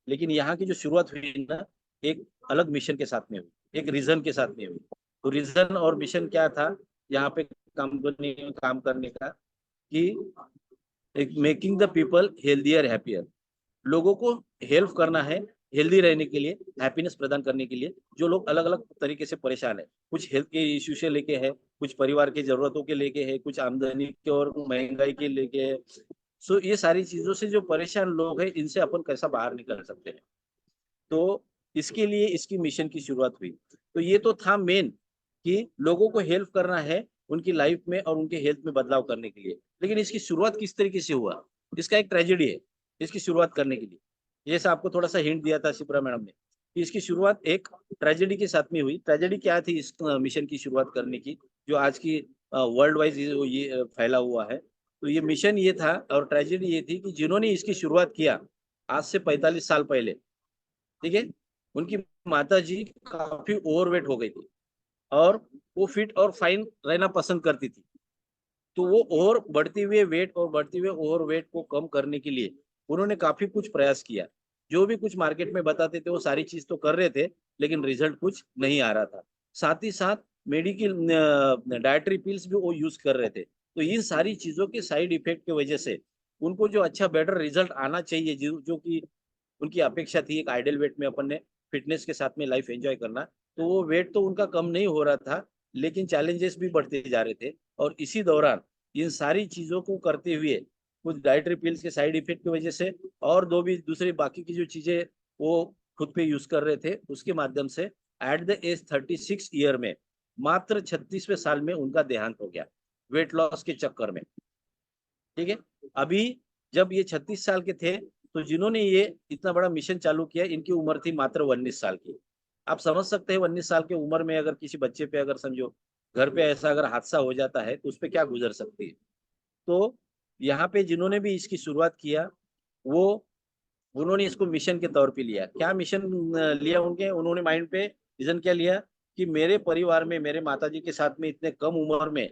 लेकिन यहाँ की जो शुरुआत हुई ना, एक अलग मिशन के साथ में हुई, एक रीजन के साथ में हुई। तो रीजन और मिशन क्या था यहाँ पे कंपनी में काम करने का, कि एक making the people healthier happier, लोगों को हेल्प करना है हेल्दी रहने के लिए, हैप्पीनेस प्रदान करने के लिए। जो लोग अलग अलग तरीके से परेशान है, कुछ हेल्थ के इश्यू से लेके है, कुछ परिवार की जरूरतों के लेके है, कुछ आमदनी के और महंगाई के लेके है। सो ये सारी चीजों से जो परेशान लोग हैं, इनसे अपन कैसा बाहर निकल सकते हैं। तो इसके लिए इसकी मिशन की शुरुआत हुई। तो ये तो था मेन, कि लोगों को हेल्प करना है उनकी लाइफ में और उनके हेल्थ में बदलाव करने के लिए। लेकिन इसकी शुरुआत किस तरीके से हुआ, इसका एक ट्रेजेडी है इसकी शुरुआत करने के लिए। जैसा आपको थोड़ा सा हिंट दिया था शिप्रा मैडम ने, कि इसकी शुरुआत एक ट्रेजेडी के साथ में हुई। ट्रेजेडी क्या थी इस मिशन की शुरुआत करने की, जो आज की वर्ल्ड वाइज ये फैला हुआ है। तो ये मिशन ये था और ट्रेजेडी ये थी कि जिन्होंने इसकी शुरुआत किया आज से 45 साल पहले, ठीक है, उनकी माता जी काफी ओवरवेट हो गई थी और वो फिट और फाइन रहना पसंद करती थी। तो वो और बढ़ती हुए वेट और बढ़ती हुए ओवरवेट को कम करने के लिए उन्होंने काफी कुछ प्रयास किया। जो भी कुछ मार्केट में बताते थे वो सारी चीज तो कर रहे थे, लेकिन रिजल्ट कुछ नहीं आ रहा था। साथ ही साथ मेडिकल डाइटरी पिल्स भी वो यूज कर रहे थे। तो इन सारी चीजों के साइड इफेक्ट की वजह से उनको जो अच्छा बेटर रिजल्ट आना चाहिए, जो कि उनकी अपेक्षा थी एक आइडियल वेट में अपन ने फिटनेस के साथ में लाइफ एंजॉय करना, तो वो वेट तो उनका कम नहीं हो रहा था, लेकिन चैलेंजेस भी बढ़ते जा रहे थे। और इसी दौरान इन सारी चीजों को करते हुए कुछ डाइटरी पिल्स के साइड इफेक्ट की वजह से और दूसरी बाकी की जो चीजें वो खुद पे यूज कर रहे थे, उसके माध्यम से एट द एज 36 ईयर में, मात्र 36वें साल में उनका देहांत हो गया वेट लॉस के चक्कर में। ठीक है। अभी जब ये 36 साल के थे, तो जिन्होंने ये इतना बड़ा मिशन चालू किया, इनकी उम्र थी मात्र 19 साल की। आप समझ सकते हैं 19 साल की उम्र में अगर किसी बच्चे पे अगर समझो घर पे ऐसा अगर हादसा हो जाता है तो उस पर क्या गुजर सकती है। तो यहाँ पे जिन्होंने भी इसकी शुरुआत किया, वो उन्होंने इसको मिशन के तौर पे लिया। क्या मिशन लिया उनके, उन्होंने माइंड पे विजन क्या लिया, कि मेरे परिवार में मेरे माताजी के साथ में इतने कम उम्र में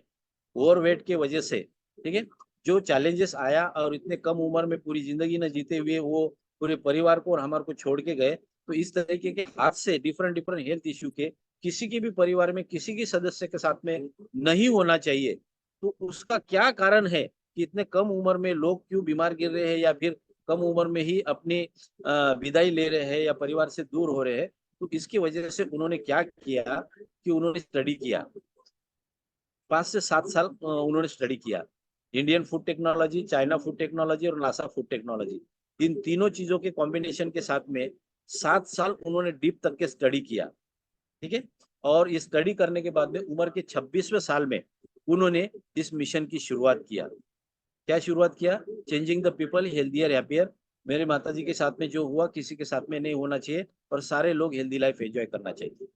ओवरवेट के वजह से, ठीक है, जो चैलेंजेस आया और इतने कम उम्र में पूरी जिंदगी न जीते हुए वो पूरे परिवार को और हमारे को छोड़ के गए। तो इस तरीके के हाथ से डिफरेंट डिफरेंट हेल्थ इश्यू के किसी के भी परिवार में किसी के सदस्य के साथ में नहीं होना चाहिए। तो उसका क्या कारण है कि इतने कम उम्र में लोग क्यों बीमार गिर रहे हैं, या फिर कम उम्र में ही अपनी विदाई ले रहे हैं या परिवार से दूर हो रहे हैं। तो इसकी वजह से उन्होंने क्या किया कि उन्होंने स्टडी किया, 5 से 7 साल उन्होंने स्टडी किया। Indian food technology, China food technology और नासा फूड टेक्नोलॉजी, इन तीनों चीजों के कॉम्बिनेशन के साथ में 7 साल उन्होंने डीप तक के स्टडी किया। ठीक है। और ये स्टडी करने के बाद में उम्र के 26वें साल में उन्होंने इस मिशन की शुरुआत किया। क्या शुरुआत किया, changing the people healthier happier. मेरे माताजी के साथ में जो हुआ किसी के साथ में नहीं होना चाहिए और सारे लोग हेल्दी लाइफ एंजॉय करना चाहिए।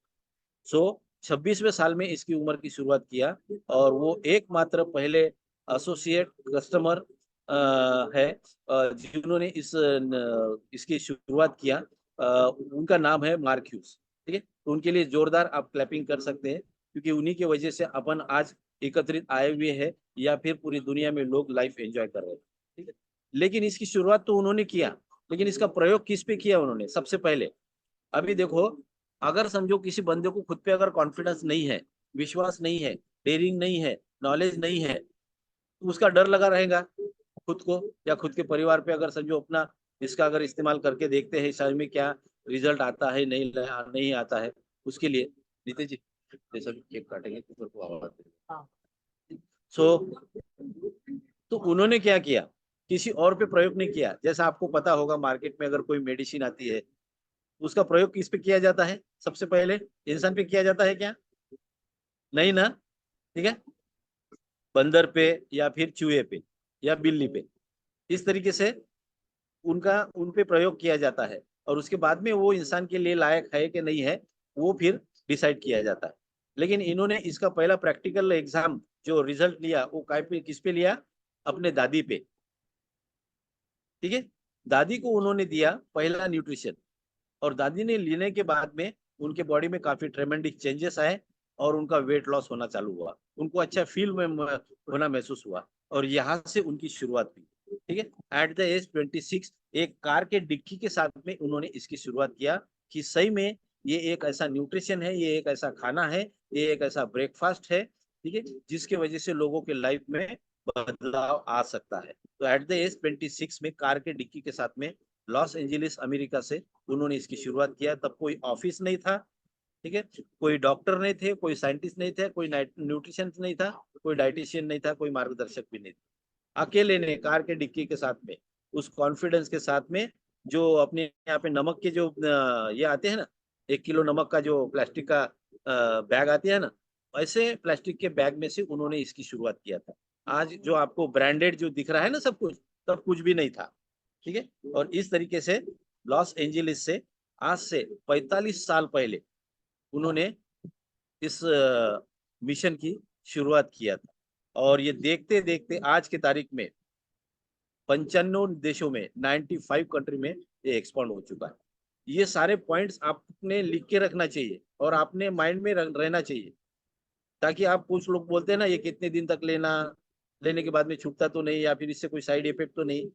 सो 26वें साल में इसकी उम्र की शुरुआत किया और वो एकमात्र पहले एसोसिएट कस्टमर है जिन्होंने इसकी शुरुआत किया। उनका नाम है मार्क ह्यूज। ठीक है। तो उनके लिए जोरदार आप क्लैपिंग कर सकते हैं, क्योंकि उन्हीं की वजह से अपन आज एकत्रित आए हुए हैं या फिर पूरी दुनिया में लोग लाइफ एंजॉय कर रहे हैं। ठीक है। लेकिन इसकी शुरुआत तो उन्होंने किया, लेकिन इसका प्रयोग किस पे किया उन्होंने सबसे पहले। अभी देखो, अगर समझो किसी बंदे को खुद पे अगर कॉन्फिडेंस नहीं है, विश्वास नहीं है, डेयरिंग नहीं है, नॉलेज नहीं है, तो उसका डर लगा रहेगा खुद को या खुद के परिवार पे। अगर समझो अपना इसका अगर इस्तेमाल करके देखते हैं समझ में क्या रिजल्ट आता है, नहीं आता है, उसके लिए नीतीश जी जैसा भी केक काटेंगे तो आवाज देंगे। सो तो उन्होंने क्या किया, किसी और पे प्रयोग नहीं किया। जैसा आपको पता होगा मार्केट में अगर कोई मेडिसिन आती है, उसका प्रयोग किस पे किया जाता है, सबसे पहले इंसान पे किया जाता है क्या, नहीं ना, ठीक है, बंदर पे या फिर चूहे पे या बिल्ली पे, इस तरीके से उनका उन पे प्रयोग किया जाता है और उसके बाद में वो इंसान के लिए लायक है कि नहीं है वो फिर डिसाइड किया जाता है। लेकिन इन्होंने इसका पहला प्रैक्टिकल एग्जाम जो रिजल्ट लिया वो काय पे किस पे लिया, अपने दादी पे, ठीक है। दादी को उन्होंने दिया पहला न्यूट्रिशन और दादी ने लेने के बाद में उनके बॉडी में काफी ट्रेमेंडिक चेंजेस आए और उनका वेट लॉस होना चालू हुआ, उनको अच्छा फील में होना महसूस हुआ और यहाँ से उनकी शुरुआत हुई, ठीक है। एट द एज 26 एक कार के डिक्की के साथ में उन्होंने इसकी शुरुआत किया कि सही में ये एक ऐसा न्यूट्रिशन है, ये एक ऐसा खाना है, ये एक ऐसा ब्रेकफास्ट है, ठीक है, जिसके वजह से लोगों के लाइफ में बदलाव आ सकता है। तो एट द एज 26 में कार के डिक्की के साथ में लॉस एंजलिस अमेरिका से उन्होंने इसकी शुरुआत किया। तब कोई ऑफिस नहीं था, ठीक है, कोई डॉक्टर नहीं थे, कोई साइंटिस्ट नहीं थे, कोई न्यूट्रिशन नहीं था, कोई डाइटिशियन नहीं था, कोई मार्गदर्शक भी नहीं था। अकेले ने कार के डिक्की के साथ में उस कॉन्फिडेंस के साथ में जो अपने यहाँ पे नमक के जो ये आते हैं ना, 1 किलो नमक का जो प्लास्टिक का बैग आते हैं ना, ऐसे प्लास्टिक के बैग में से उन्होंने इसकी शुरुआत किया था। आज जो आपको ब्रांडेड जो दिख रहा है ना सब कुछ, तब कुछ भी नहीं था, ठीक है। और इस तरीके से लॉस एंजलिस से आज से 45 साल पहले उन्होंने इस मिशन की शुरुआत किया था और ये देखते देखते आज की तारीख में 95 देशों में 95 कंट्री में ये एक्सपांड हो चुका है। ये सारे पॉइंट्स आपने लिख के रखना चाहिए और आपने माइंड में रहना चाहिए, ताकि आप, कुछ लोग बोलते हैं ना ये कितने दिन तक लेना, लेने के बाद में छूटता तो नहीं या फिर इससे कोई साइड इफेक्ट तो नहीं,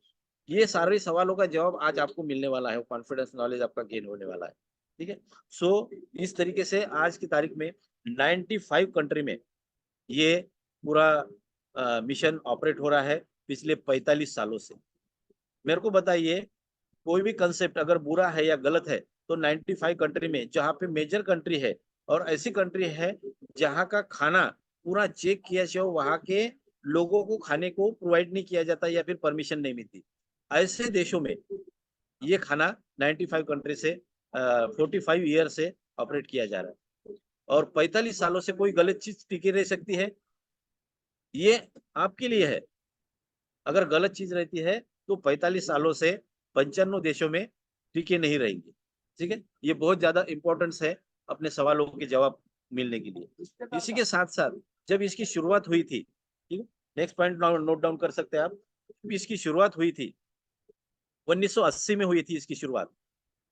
ये सारे सवालों का जवाब आज आपको मिलने वाला है, कॉन्फिडेंस नॉलेज आपका गेन होने वाला है, ठीक है। सो इस तरीके से आज की तारीख में 95 कंट्री में ये पूरा मिशन ऑपरेट हो रहा है पिछले 45 सालों से। मेरे को बताइए, कोई भी कंसेप्ट अगर बुरा है या गलत है तो 95 कंट्री में, जहाँ पे मेजर कंट्री है और ऐसी कंट्री है जहाँ का खाना पूरा चेक किया जाए, वहाँ के लोगों को खाने को प्रोवाइड नहीं किया जाता या फिर परमिशन नहीं मिलती, ऐसे देशों में ये खाना 95 कंट्री से 45 ईयर से ऑपरेट किया जा रहा है और 45 सालों से कोई गलत चीज टिकी रह सकती है, ये आपके लिए है। अगर गलत चीज रहती है तो 45 सालों से 95 देशों में टिके नहीं रहेंगे, ठीक है। ये बहुत ज्यादा इंपॉर्टेंस है अपने सवालों के जवाब मिलने के लिए। इसी के साथ साथ जब इसकी शुरुआत हुई थी, ठीक है, नेक्स्ट पॉइंट नोट डाउन कर सकते हैं आप, इसकी शुरुआत हुई थी 1980 में हुई थी इसकी शुरुआत।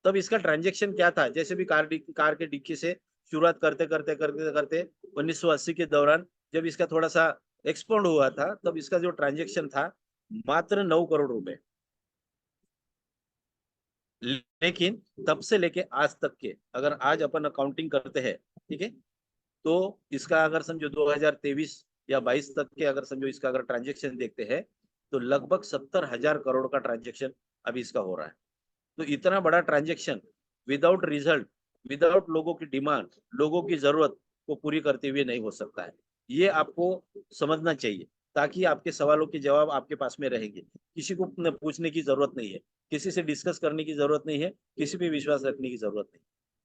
तब इसका ट्रांजेक्शन क्या था, जैसे भी कार के डिक्की से शुरुआत करते करते करते करते 1980 के दौरान जब इसका थोड़ा सा एक्सपांड हुआ था, तब इसका जो ट्रांजेक्शन था मात्र 9 करोड़ रुपए। लेकिन तब से लेके आज तक के अगर आज अपन अकाउंटिंग करते हैं, ठीक है, तो इसका अगर समझो 2023 या 22 तक के अगर समझो इसका अगर ट्रांजेक्शन देखते हैं तो लगभग 70,000 करोड़ का ट्रांजेक्शन अभी इसका हो रहा है। तो इतना बड़ा ट्रांजेक्शन विदाउट रिजल्ट, विदाउट लोगों की डिमांड, लोगों की जरूरत को पूरी करते हुए नहीं हो सकता है। ये आपको समझना चाहिए ताकि आपके सवालों के जवाब आपके पास में रहेंगे। किसी को पूछने की जरूरत नहीं है, किसी से डिस्कस करने की जरूरत नहीं है, किसी पे विश्वास रखने की जरूरत नहीं,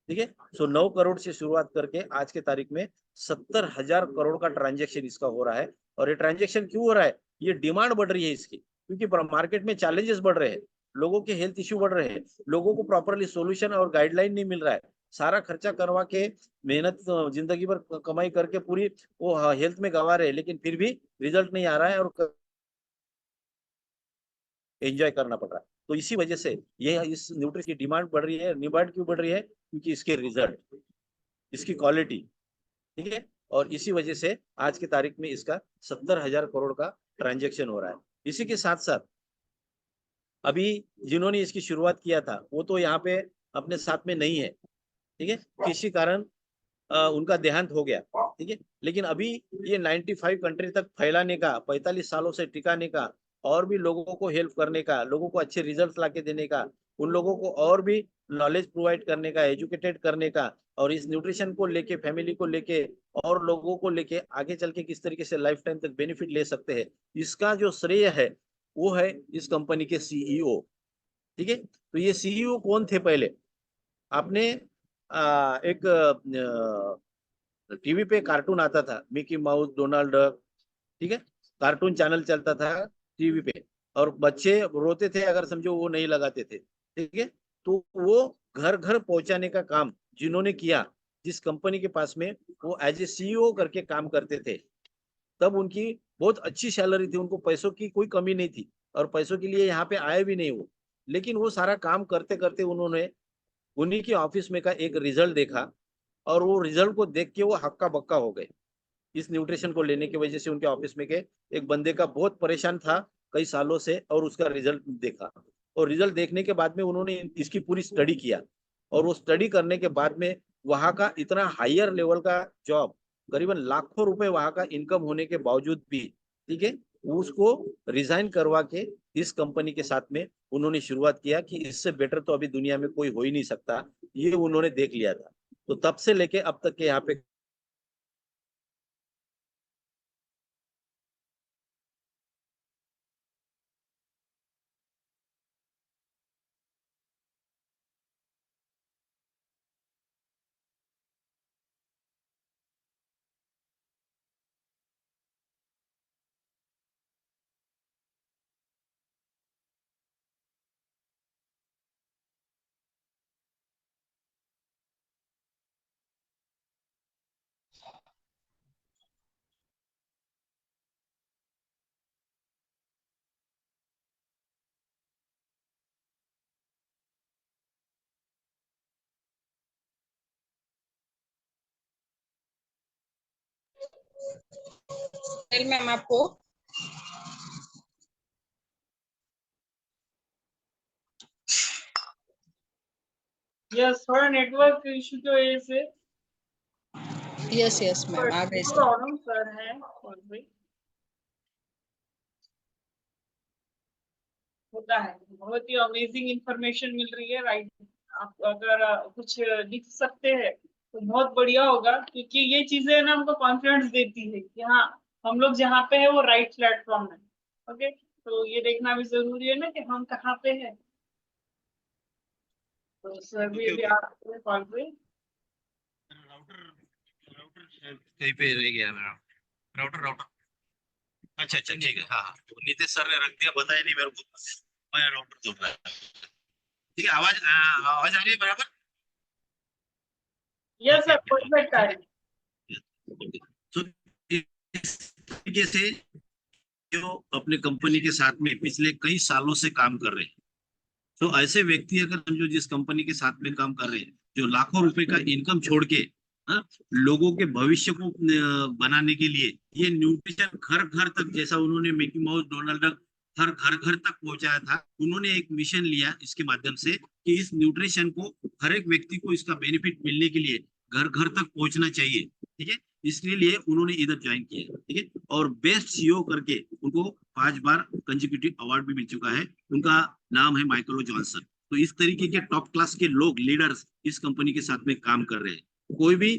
ठीक है। सो 9 करोड़ से शुरुआत करके आज के तारीख में 70,000 करोड़ का ट्रांजेक्शन इसका हो रहा है। और ये ट्रांजेक्शन क्यों हो रहा है, ये डिमांड बढ़ रही है इसकी, क्योंकि मार्केट में चैलेंजेस बढ़ रहे हैं, लोगों के हेल्थ इश्यू बढ़ रहे हैं, लोगों को प्रॉपरली सोल्यूशन और गाइडलाइन नहीं मिल रहा है। सारा खर्चा करवा के मेहनत जिंदगी भर कमाई करके पूरी वो हेल्थ में गंवा रहे हैं, लेकिन फिर भी रिजल्ट नहीं आ रहा है और एंजॉय करना पड़ रहा है। तो इसी वजह से ये इस न्यूट्रिशन की डिमांड बढ़ रही है। डिमांड क्यों बढ़ रही है, क्योंकि इसके रिजल्ट, इसकी क्वालिटी, ठीक है। और इसी वजह से आज की तारीख में इसका 70,000 करोड़ का ट्रांजेक्शन हो रहा है। इसी के साथ साथ अभी जिन्होंने इसकी शुरुआत किया था वो तो यहाँ पे अपने साथ में नहीं है, ठीक है, किसी कारण उनका देहांत हो गया, ठीक है। लेकिन अभी ये 95 कंट्री तक फैलाने का, 45 सालों से टिकाने का और भी लोगों को हेल्प करने का, लोगों को अच्छे रिजल्ट ला के देने का, उन लोगों को और भी नॉलेज प्रोवाइड करने का, एजुकेटेड करने का, और इस न्यूट्रिशन को लेके, फैमिली को लेके और लोगों को लेके आगे चल के किस तरीके से लाइफ टाइम तक बेनिफिट ले सकते हैं, इसका जो श्रेय है वो है इस कंपनी के सीईओ, ठीक है। तो ये सीईओ कौन थे पहले, आपने एक टीवी पे कार्टून आता था, मिकी माउस, डोनाल्ड डक, ठीक है, कार्टून चैनल चलता था टीवी पे, और बच्चे रोते थे अगर समझो वो नहीं लगाते थे, ठीक है। तो वो घर घर पहुंचाने का काम जिन्होंने किया, जिस कंपनी के पास में वो एज ए सीईओ करके काम करते थे, तब उनकी बहुत अच्छी सैलरी थी, उनको पैसों की कोई कमी नहीं थी, और पैसों के लिए यहाँ पे आए भी नहीं वो। लेकिन वो सारा काम करते करते उन्होंने उन्हीं के ऑफिस में का एक रिजल्ट देखा, और वो रिजल्ट को देख के वो हक्का बक्का हो गए। इस न्यूट्रिशन को लेने की वजह से उनके ऑफिस में के एक बंदे का बहुत परेशान था कई सालों से, और उसका रिजल्ट देखा, और रिजल्ट देखने के बाद में उन्होंने इसकी पूरी स्टडी किया, और वो स्टडी करने के बाद में वहां का इतना हायर लेवल का जॉब, करीबन लाखों रुपए वहां का इनकम होने के बावजूद भी, ठीक है, उसको रिजाइन करवा के इस कंपनी के साथ में उन्होंने शुरुआत किया कि इससे बेटर तो अभी दुनिया में कोई हो ही नहीं सकता, ये उन्होंने देख लिया था। तो तब से लेके अब तक के यहाँ पे मैम आपको यस, थोड़ा नेटवर्क इशू की वजह से यस मैम आ गए सर। प्रॉब्लम सर है, और भी होता है। बहुत ही अमेजिंग इंफॉर्मेशन मिल रही है, राइट। आप अगर कुछ लिख सकते हैं तो बहुत बढ़िया होगा, क्योंकि ये चीजें ना हमको कॉन्फिडेंस देती है कि हाँ, हम लोग जहाँ पे है वो राइट प्लेटफॉर्म है। ओके, तो ये देखना भी जरूरी है ना कि हम कहाँ पे है। तो सर भी अभी आ रहे हैं कॉल पे। राउटर कहीं पे रह गया मेरा राउटर। अच्छा ठीक है, हाँ नीतीश सर ने रख दिया, बताया नहीं मेरे को, मैं राउटर जोड़ रहा है। ठीक है, आवाज आवाज आ रही है बराबर? यस सर, परफेक्ट आ रही है। तो इस तरीके से जो अपने कंपनी के साथ में पिछले कई सालों से काम कर रहे हैं, तो ऐसे व्यक्ति अगर समझो जिस कंपनी के साथ में काम कर रहे हैं, जो लाखों रुपए का इनकम छोड़ के लोगों के भविष्य को बनाने के लिए ये न्यूट्रिशन घर घर तक, जैसा उन्होंने मिकी माउस, डोनाल्ड डक हर घर घर तक पहुंचाया था, उन्होंने एक मिशन लिया इसके माध्यम से कि इस न्यूट्रिशन को हर एक व्यक्ति को इसका बेनिफिट मिलने के लिए घर घर तक पहुंचना चाहिए, ठीक है। इसलिए उन्होंने इधर ज्वाइन किया, ठीक है, और बेस्ट सीईओ करके उनको 5 बार कंसेक्यूटिव अवार्ड भी मिल चुका है। उनका नाम है माइकल जॉनसन। तो इस तरीके के टॉप क्लास के लोग, लीडर्स इस कंपनी के साथ में काम कर रहे हैं। कोई भी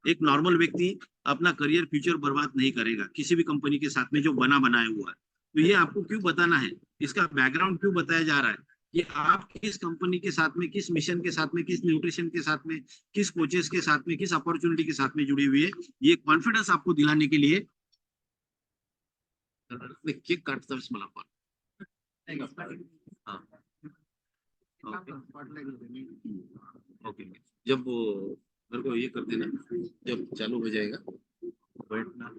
एक नॉर्मल व्यक्ति अपना करियर फ्यूचर बर्बाद नहीं करेगा किसी भी कंपनी के साथ में जो बनाया हुआ है। तो ये आपको क्यों बताना है, इसका बैकग्राउंड क्यों बताया जा रहा है कि आप किस कंपनी के साथ में, किस मिशन के साथ में, किस न्यूट्रिशन के साथ में, किस कोचेस के साथ में, किस अपॉर्चुनिटी के साथ में जुड़ी हुई है, ये कॉन्फिडेंस आपको दिलाने के लिए। केक काटता मला पण ओके, जब मेरे को ये कर देना, जब चालू हो जाएगा बैठना।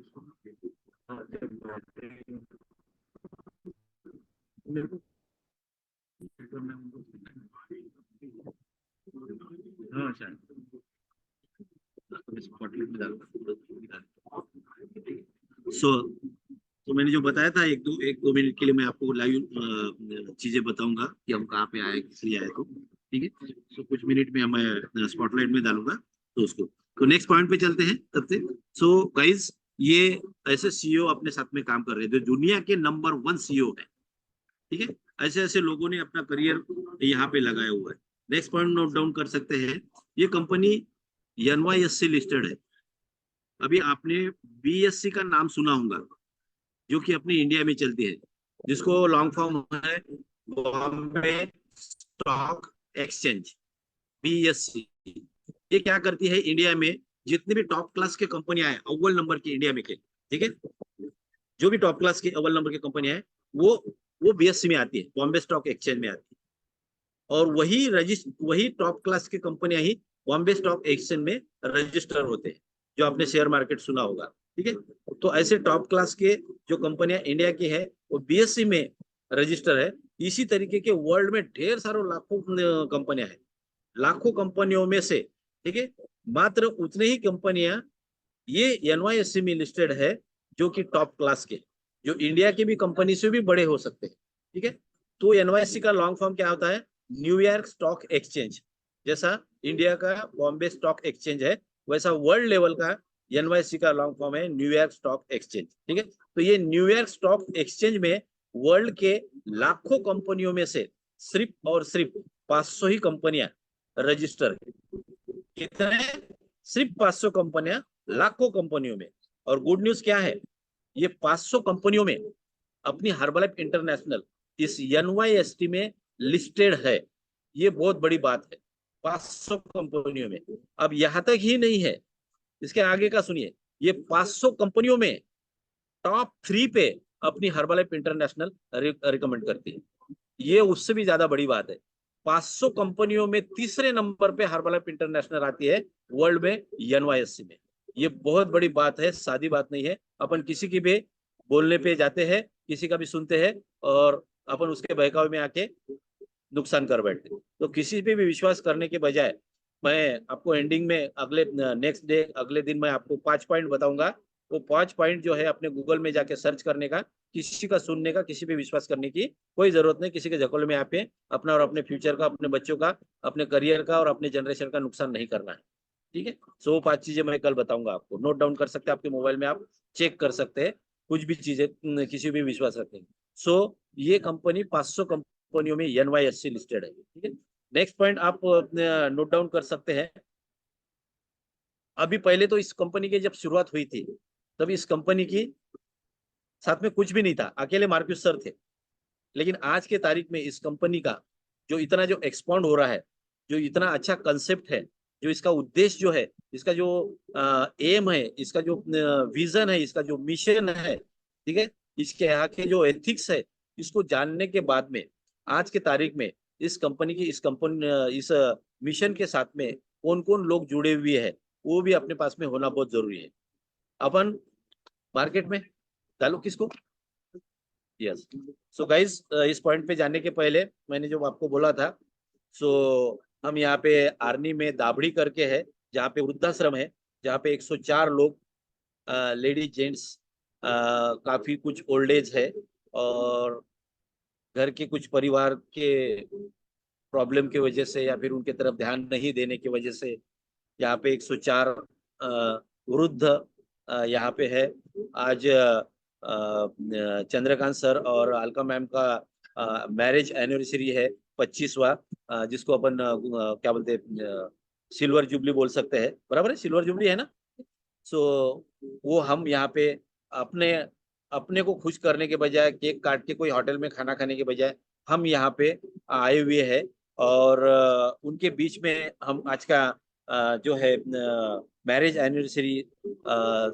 तो मैंने जो बताया था, एक दो मिनट के लिए मैं आपको लाइव चीजें बताऊंगा कि हम कहाँ पे आए, किस लिए आए, तो ठीक है। सो कुछ मिनट में मैं स्पॉटलाइट में डालूंगा तो उसको। तो नेक्स्ट पॉइंट पे चलते हैं तब तक। सो गाइज, ये ऐसे सीईओ अपने साथ में काम कर रहे थे, जो दुनिया के नंबर 1 सीईओ है, ठीक है। ऐसे ऐसे लोगों ने अपना करियर यहाँ पे लगाया हुआ है। नेक्स्ट पॉइंट नोट डाउन कर सकते हैं। ये कंपनी NYSE से लिस्टेड है। अभी आपने BSE का नाम सुना होगा, जो कि अपने इंडिया में चलती है, जिसको लॉन्ग फॉर्म है बॉम्बे स्टॉक एक्सचेंज, BSE। ये क्या करती है, इंडिया में जितनी भी टॉप क्लास की कंपनियां हैं अव्वल नंबर की इंडिया में के, ठीक है, जो भी टॉप क्लास की अव्वल नंबर की कंपनियां हैं वो बीएससी में आती है, बॉम्बे स्टॉक एक्सचेंज में आती है। और वही टॉप क्लास की कंपनियां ही बॉम्बे स्टॉक एक्सचेंज में रजिस्टर होते हैं, जो आपने शेयर मार्केट सुना होगा, ठीक है। तो ऐसे टॉप क्लास के जो कंपनियां इंडिया की है वो बीएससी में रजिस्टर है। इसी तरीके के वर्ल्ड में ढेर सारे लाखों कंपनियां हैं, लाखों कंपनियों में से, ठीक है, मात्र उतने ही कंपनियां ये एनवाईएससी में लिस्टेड है जो कि टॉप क्लास के, जो इंडिया की भी कंपनी से भी बड़े हो सकते हैं, ठीक है। तो एनवाईएससी का लॉन्ग फॉर्म क्या होता है? New York stock exchange. जैसा इंडिया का बॉम्बे स्टॉक एक्सचेंज है, वैसा वर्ल्ड लेवल का एनवाईएससी का लॉन्ग फॉर्म है न्यूयॉर्क स्टॉक एक्सचेंज, ठीक है। तो ये न्यूयॉर्क स्टॉक एक्सचेंज में वर्ल्ड के लाखों कंपनियों में से सिर्फ और सिर्फ 500 ही कंपनियां रजिस्टर है। कितने? सिर्फ 500 कंपनियां लाखों कंपनियों में। और गुड न्यूज क्या है? ये 500 कंपनियों में अपनी हर्बलाइफ इंटरनेशनल इस एनवाईएसटी में लिस्टेड है। ये बहुत बड़ी बात है, 500 कंपनियों में। अब यहां तक ही नहीं है, इसके आगे का सुनिए। ये 500 कंपनियों में टॉप 3 पे अपनी हर्बलाइफ इंटरनेशनल रिकमेंड करती है। ये उससे भी ज्यादा बड़ी बात है। 500 कंपनियों में तीसरे नंबर पे हर्बलाइफ इंटरनेशनल आती है वर्ल्ड में एनवाईएससी में। ये बहुत बड़ी बात है, सादी बात नहीं है। अपन किसी की भी बोलने पे जाते हैं, किसी का भी सुनते हैं और अपन उसके बहकावे में आके नुकसान कर बैठते। तो किसी पे भी विश्वास करने के बजाय मैं आपको एंडिंग में अगले नेक्स्ट डे अगले दिन मैं आपको 5 पॉइंट बताऊंगा। वो 5 पॉइंट जो है अपने गूगल में जाके सर्च करने का, किसी का सुनने का, किसी पे विश्वास करने की कोई जरूरत नहीं। किसी के झकोले में आप अपना और अपने फ्यूचर का, अपने बच्चों का, अपने करियर का और अपने जनरेशन का नुकसान नहीं करना है, ठीक है। सो 5 चीजें मैं कल बताऊंगा आपको, नोट डाउन कर सकते हैं आपके मोबाइल में, आप चेक कर सकते हैं कुछ भी चीजें किसी भी विश्वास रखते हैं। सो ये कंपनी 500 कंपनियों में एनवाईएससी लिस्टेड है, ठीक है। नेक्स्ट पॉइंट आप नोट डाउन कर सकते हैं। अभी पहले तो इस कंपनी की जब शुरुआत हुई थी तब इस कंपनी की साथ में कुछ भी नहीं था, अकेले मार्क्यूस सर थे। लेकिन आज के तारीख में इस कंपनी का जो इतना जो एक्सपांड हो रहा है, जो इतना अच्छा कंसेप्ट है, जो इसका उद्देश्य जो है, इसका जो एम है, इसका जो विजन है, इसका जो मिशन है, ठीक है, इसके यहाँ के जो एथिक्स है, इसको जानने के बाद में आज के तारीख में इस कंपनी की इस मिशन के साथ में कौन कौन लोग जुड़े हुए हैं वो भी अपने पास में होना बहुत जरूरी है। अपन मार्केट में डालो किसको? यस। सो गाइज इस पॉइंट पे जाने के पहले मैंने जो आपको बोला था, सो हम यहाँ पे आर्नी में दाबड़ी करके है, जहाँ पे वृद्धाश्रम है, जहाँ पे 104 लोग लेडीज जेंट्स, काफी कुछ ओल्ड एज है और घर के कुछ परिवार के प्रॉब्लम की वजह से या फिर उनके तरफ ध्यान नहीं देने की वजह से यहाँ पे 104 वृद्ध यहाँ पे है। आज चंद्रकांत सर और अलका मैम का मैरिज एनिवर्सरी है, 25वां, जिसको अपन क्या बोलते हैं, सिल्वर जुबली बोल सकते हैं, बराबर है, सिल्वर जुबली है ना। सो वो हम यहाँ पे अपने अपने को खुश करने के बजाय, केक काट के कोई होटल में खाना खाने के बजाय हम यहाँ पे आए हुए हैं और उनके बीच में हम आज का जो है मैरिज एनिवर्सरी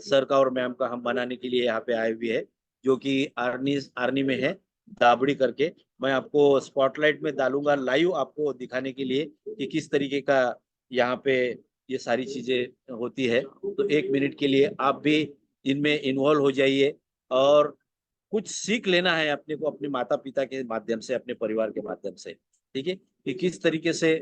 सर का और मैम का हम मनाने के लिए यहाँ पे आए हुए हैं, जो कि आर्नी में है, दाबड़ी करके। मैं आपको स्पॉटलाइट में डालूंगा लाइव आपको दिखाने के लिए कि किस तरीके का यहाँ पे ये सारी चीजें होती है। तो 1 मिनट के लिए आप भी इनमें इन्वॉल्व हो जाइए और कुछ सीख लेना है अपने को, अपने माता पिता के माध्यम से, अपने परिवार के माध्यम से, ठीक है, कि किस तरीके से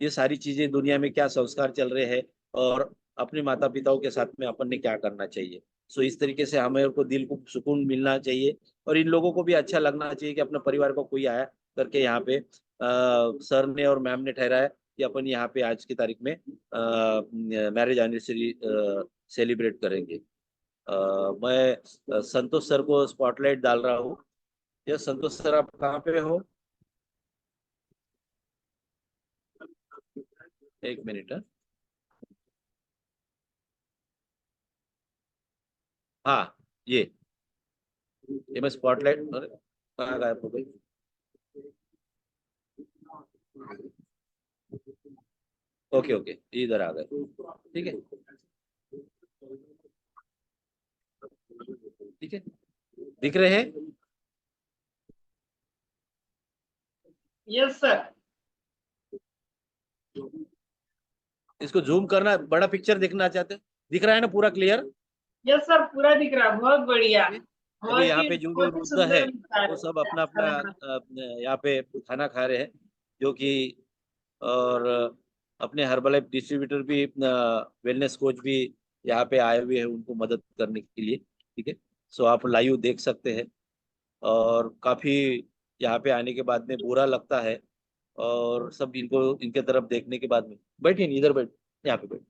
ये सारी चीजें दुनिया में क्या संस्कार चल रहे हैं और अपने माता पिताओं के साथ में अपन ने क्या करना चाहिए। सो इस तरीके से हमें को दिल को सुकून मिलना चाहिए और इन लोगों को भी अच्छा लगना चाहिए कि अपने परिवार को कोई आया करके यहाँ पे सर ने और मैम ने ठहराया कि अपन यहाँ पे आज की तारीख में मैरिज एनिवर्सरी सेलिब्रेट करेंगे। मैं संतोष सर को स्पॉटलाइट डाल रहा हूँ। ये संतोष सर आप कहाँ पे हो? 1 मिनट। हाँ, ये मैं स्पॉटलाइट, कहाँ गायब हो गई? ओके ओके, इधर आ गए, ठीक है। ठीक है, दिख रहे हैं? Yes sir. इसको जूम करना, बड़ा पिक्चर देखना चाहते हैं? दिख रहा है ना पूरा क्लियर? यस सर, पूरा दिख रहा है, बहुत बढ़िया। अभी यहाँ पे जो बहुत ही वृद्ध सुंदर है दिखता वो सब अपना अपना यहाँ पे खाना खा रहे हैं, जो कि और अपने हर्बलाइफ डिस्ट्रीब्यूटर भी, वेलनेस कोच भी यहाँ पे आए हुए हैं उनको मदद करने के लिए। ठीक है, सो आप लाइव देख सकते हैं। और काफी यहाँ पे आने के बाद में बुरा लगता है, और सब इनको इनके तरफ देखने के बाद में, बैठिए इधर बैठ, यहाँ पे बैठ,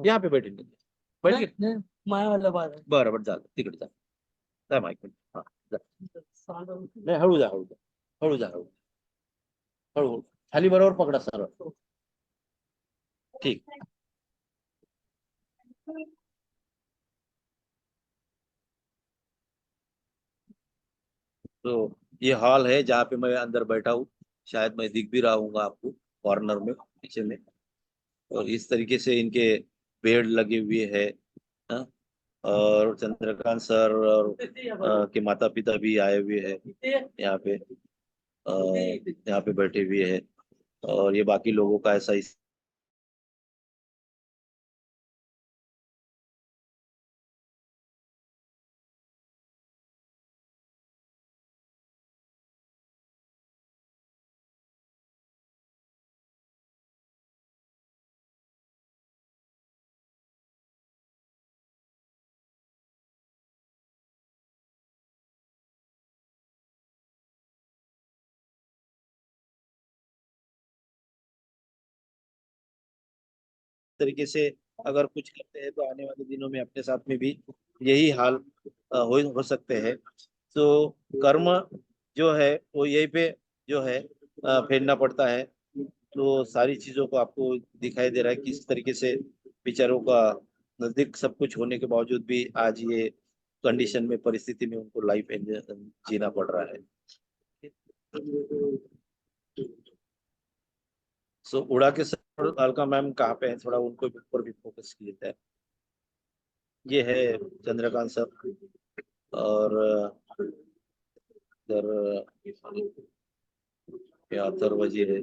यहाँ पे बैठे बैठ के माया वाला बात आहे. बरोबर झालं, तिकडे जा, जा माईक हा जा. नाही, हळू जा हळू जा हळू जा हळू हळू, खाली बरोबर पकडा सरळ. ठीक. तो ये हॉल है जहाँ पे मैं अंदर बैठा हूँ, शायद मैं दिख भी रहा हूँ आपको कॉर्नर में पीछे में। और इस तरीके से इनके बेड लगे हुए हैं, हाँ? और चंद्रकांत सर और के माता पिता भी आए हुए हैं यहाँ पे, यहाँ पे बैठे हुए हैं। और ये बाकी लोगों का ऐसा इस तरीके से अगर कुछ करते हैं तो आने वाले दिनों में अपने साथ में भी यही हाल हो सकते हैं। तो कर्म जो है वो यही पे जो है फेरना पड़ता है। तो सारी चीजों को आपको दिखाई दे रहा है किस तरीके से बेचारों का नजदीक सब कुछ होने के बावजूद भी आज ये कंडीशन में, परिस्थिति में उनको लाइफ जीना पड़ रहा है। सो उड़ा के सर अलका मैम कहाँ पे है, थोड़ा उनको ऊपर भी फोकस किया जाए। ये है चंद्रकांत सर, और इधर क्या अतर वजीर है।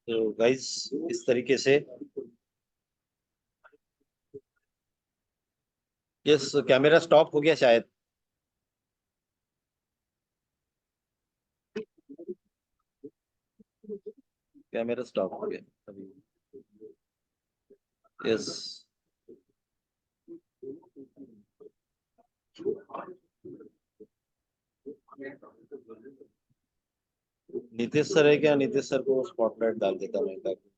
तो गाइस इस तरीके से, यस कैमरा स्टॉप हो गया शायद। कैमरा स्टॉप हो गया अभी, यस। नीतीश सर है क्या? नीतीश सर को स्पॉटलाइट डाल देता मैं ताकि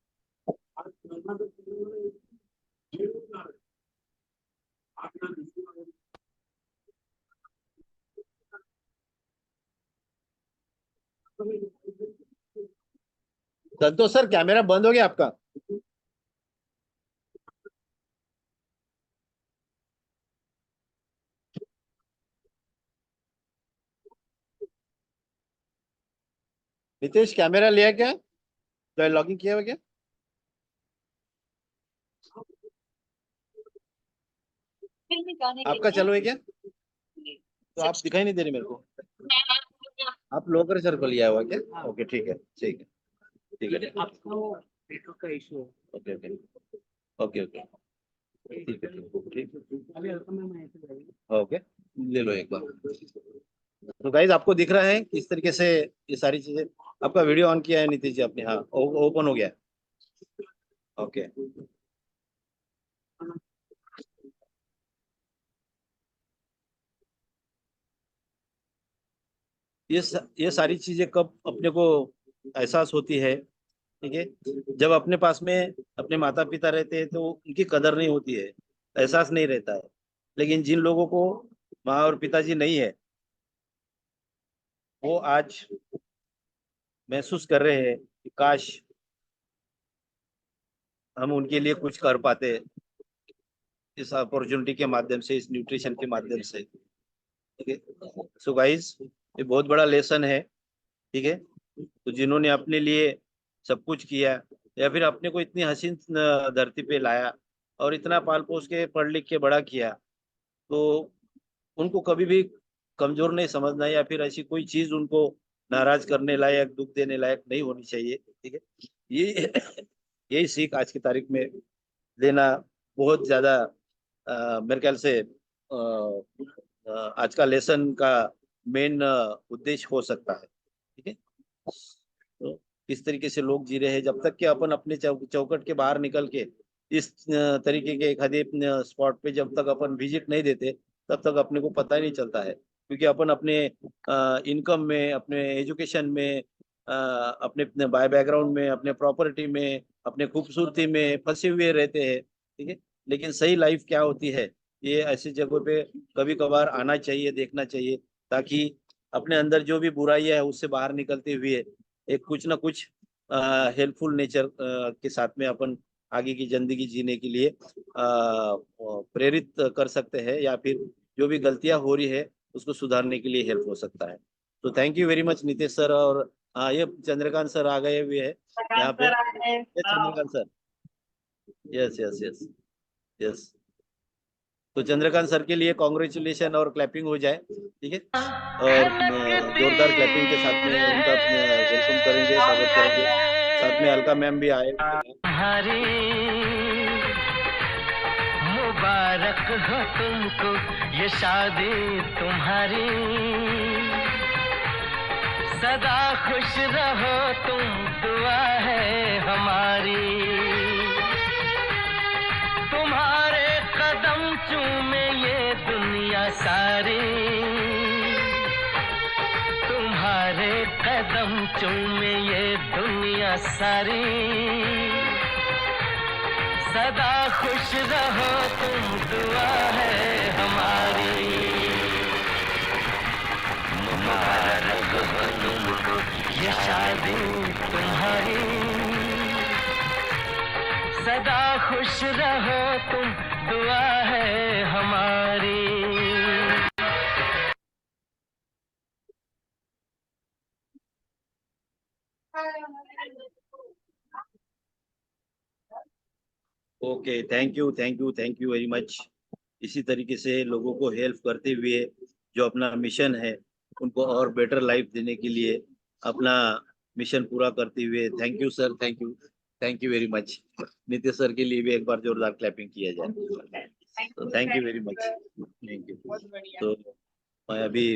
संतोष सर कैमरा बंद हो गया आपका? नितेश कैमरा लिया क्या? लॉगिंग किया हुआ क्या? आपका चालू है क्या? तो आप दिखाई नहीं दे रहे मेरे को। आप लोकर सर को लिया हुआ क्या? ओके ठीक है ठीक है ठीक है का इशू है. ओके ओके ओके ओके ठीक है ठीक अभी अलका मैम आए थे. है ओके, ले लो एक बार। तो गाइज आपको दिख रहा है किस तरीके से ये सारी चीजें। आपका वीडियो ऑन किया है नीतीश जी आपने? हाँ ओपन हो गया। ओके ये सारी चीजें कब अपने को एहसास होती है, ठीक है, जब अपने पास में अपने माता पिता रहते हैं तो उनकी कदर नहीं होती है, एहसास नहीं रहता है। लेकिन जिन लोगों को माँ और पिताजी नहीं है वो आज महसूस कर रहे हैं कि काश हम उनके लिए कुछ कर पाते इस अपॉर्चुनिटी के माध्यम से, इस न्यूट्रिशन के माध्यम से। ठीक है, सो गाइस ये बहुत बड़ा लेसन है। ठीक है, तो जिन्होंने अपने लिए सब कुछ किया, या फिर अपने को इतनी हसीन धरती पे लाया और इतना पाल पोस के पढ़ लिख के बड़ा किया, तो उनको कभी भी कमजोर नहीं समझना, या फिर ऐसी कोई चीज उनको नाराज करने लायक, दुख देने लायक नहीं होनी चाहिए। ठीक है, ये यही सीख आज की तारीख में देना बहुत ज्यादा मेरे ख्याल से आज का लेसन का मेन उद्देश्य हो सकता है। ठीक है, तो इस तरीके से लोग जी रहे हैं। जब तक कि अपन अपने चौकट के बाहर निकल के इस तरीके के एक स्पॉट पे जब तक अपन विजिट नहीं देते, तब तक अपने को पता ही नहीं चलता है। क्योंकि अपन अपने इनकम में, अपने एजुकेशन में, अपने बाय बैकग्राउंड में, अपने प्रॉपर्टी में, अपने खूबसूरती में फंसे हुए रहते हैं। ठीक है, लेकिन सही लाइफ क्या होती है, ये ऐसी जगहों पे कभी कभार आना चाहिए, देखना चाहिए, ताकि अपने अंदर जो भी बुराइयां है उससे बाहर निकलते हुए एक कुछ ना कुछ हेल्पफुल नेचर के साथ में अपन आगे की जिंदगी जीने के लिए प्रेरित कर सकते हैं, या फिर जो भी गलतियां हो रही है उसको सुधारने के लिए हेल्प हो सकता है। तो thank you very much Nitesh sir. और ये चंद्रकांत सर आ गए हुए हैं यहाँ पे। Chandrakant sir, yes yes yes yes. तो चंद्रकांत सर के लिए कॉन्ग्रेचुलेशन और क्लैपिंग हो जाए। ठीक है, और जोरदार क्लैपिंग के साथ में उनका वेलकम करेंगे, स्वागत करेंगे। साथ में अलका मैम भी आए। तुम्हारी मुबारक हो तुमको ये शादी तुम्हारी, सदा खुश रहो तुम, दुआ है हमारी। तुम्हारे कदम चूमे ये दुनिया सारी, तुम्हारे कदम चूमे ये दुनिया सारी, सदा खुश रहो तुम, दुआ है हमारी। मुबारक हो तुमको ये शादी तुम्हारी, सदा खुश रहो तुम, दुआ है हमारी। Okay, thank you thank you thank you very much. इसी तरीके से लोगों को हेल्प करते हुए जो अपना मिशन है उनको और बेटर लाइफ देने के लिए अपना मिशन पूरा करते हुए, thank you sir, thank you very much. Nitesh sir के लिए भी एक बार जोरदार क्लैपिंग किया जाए। तो thank you very much, thank you. तो मैं अभी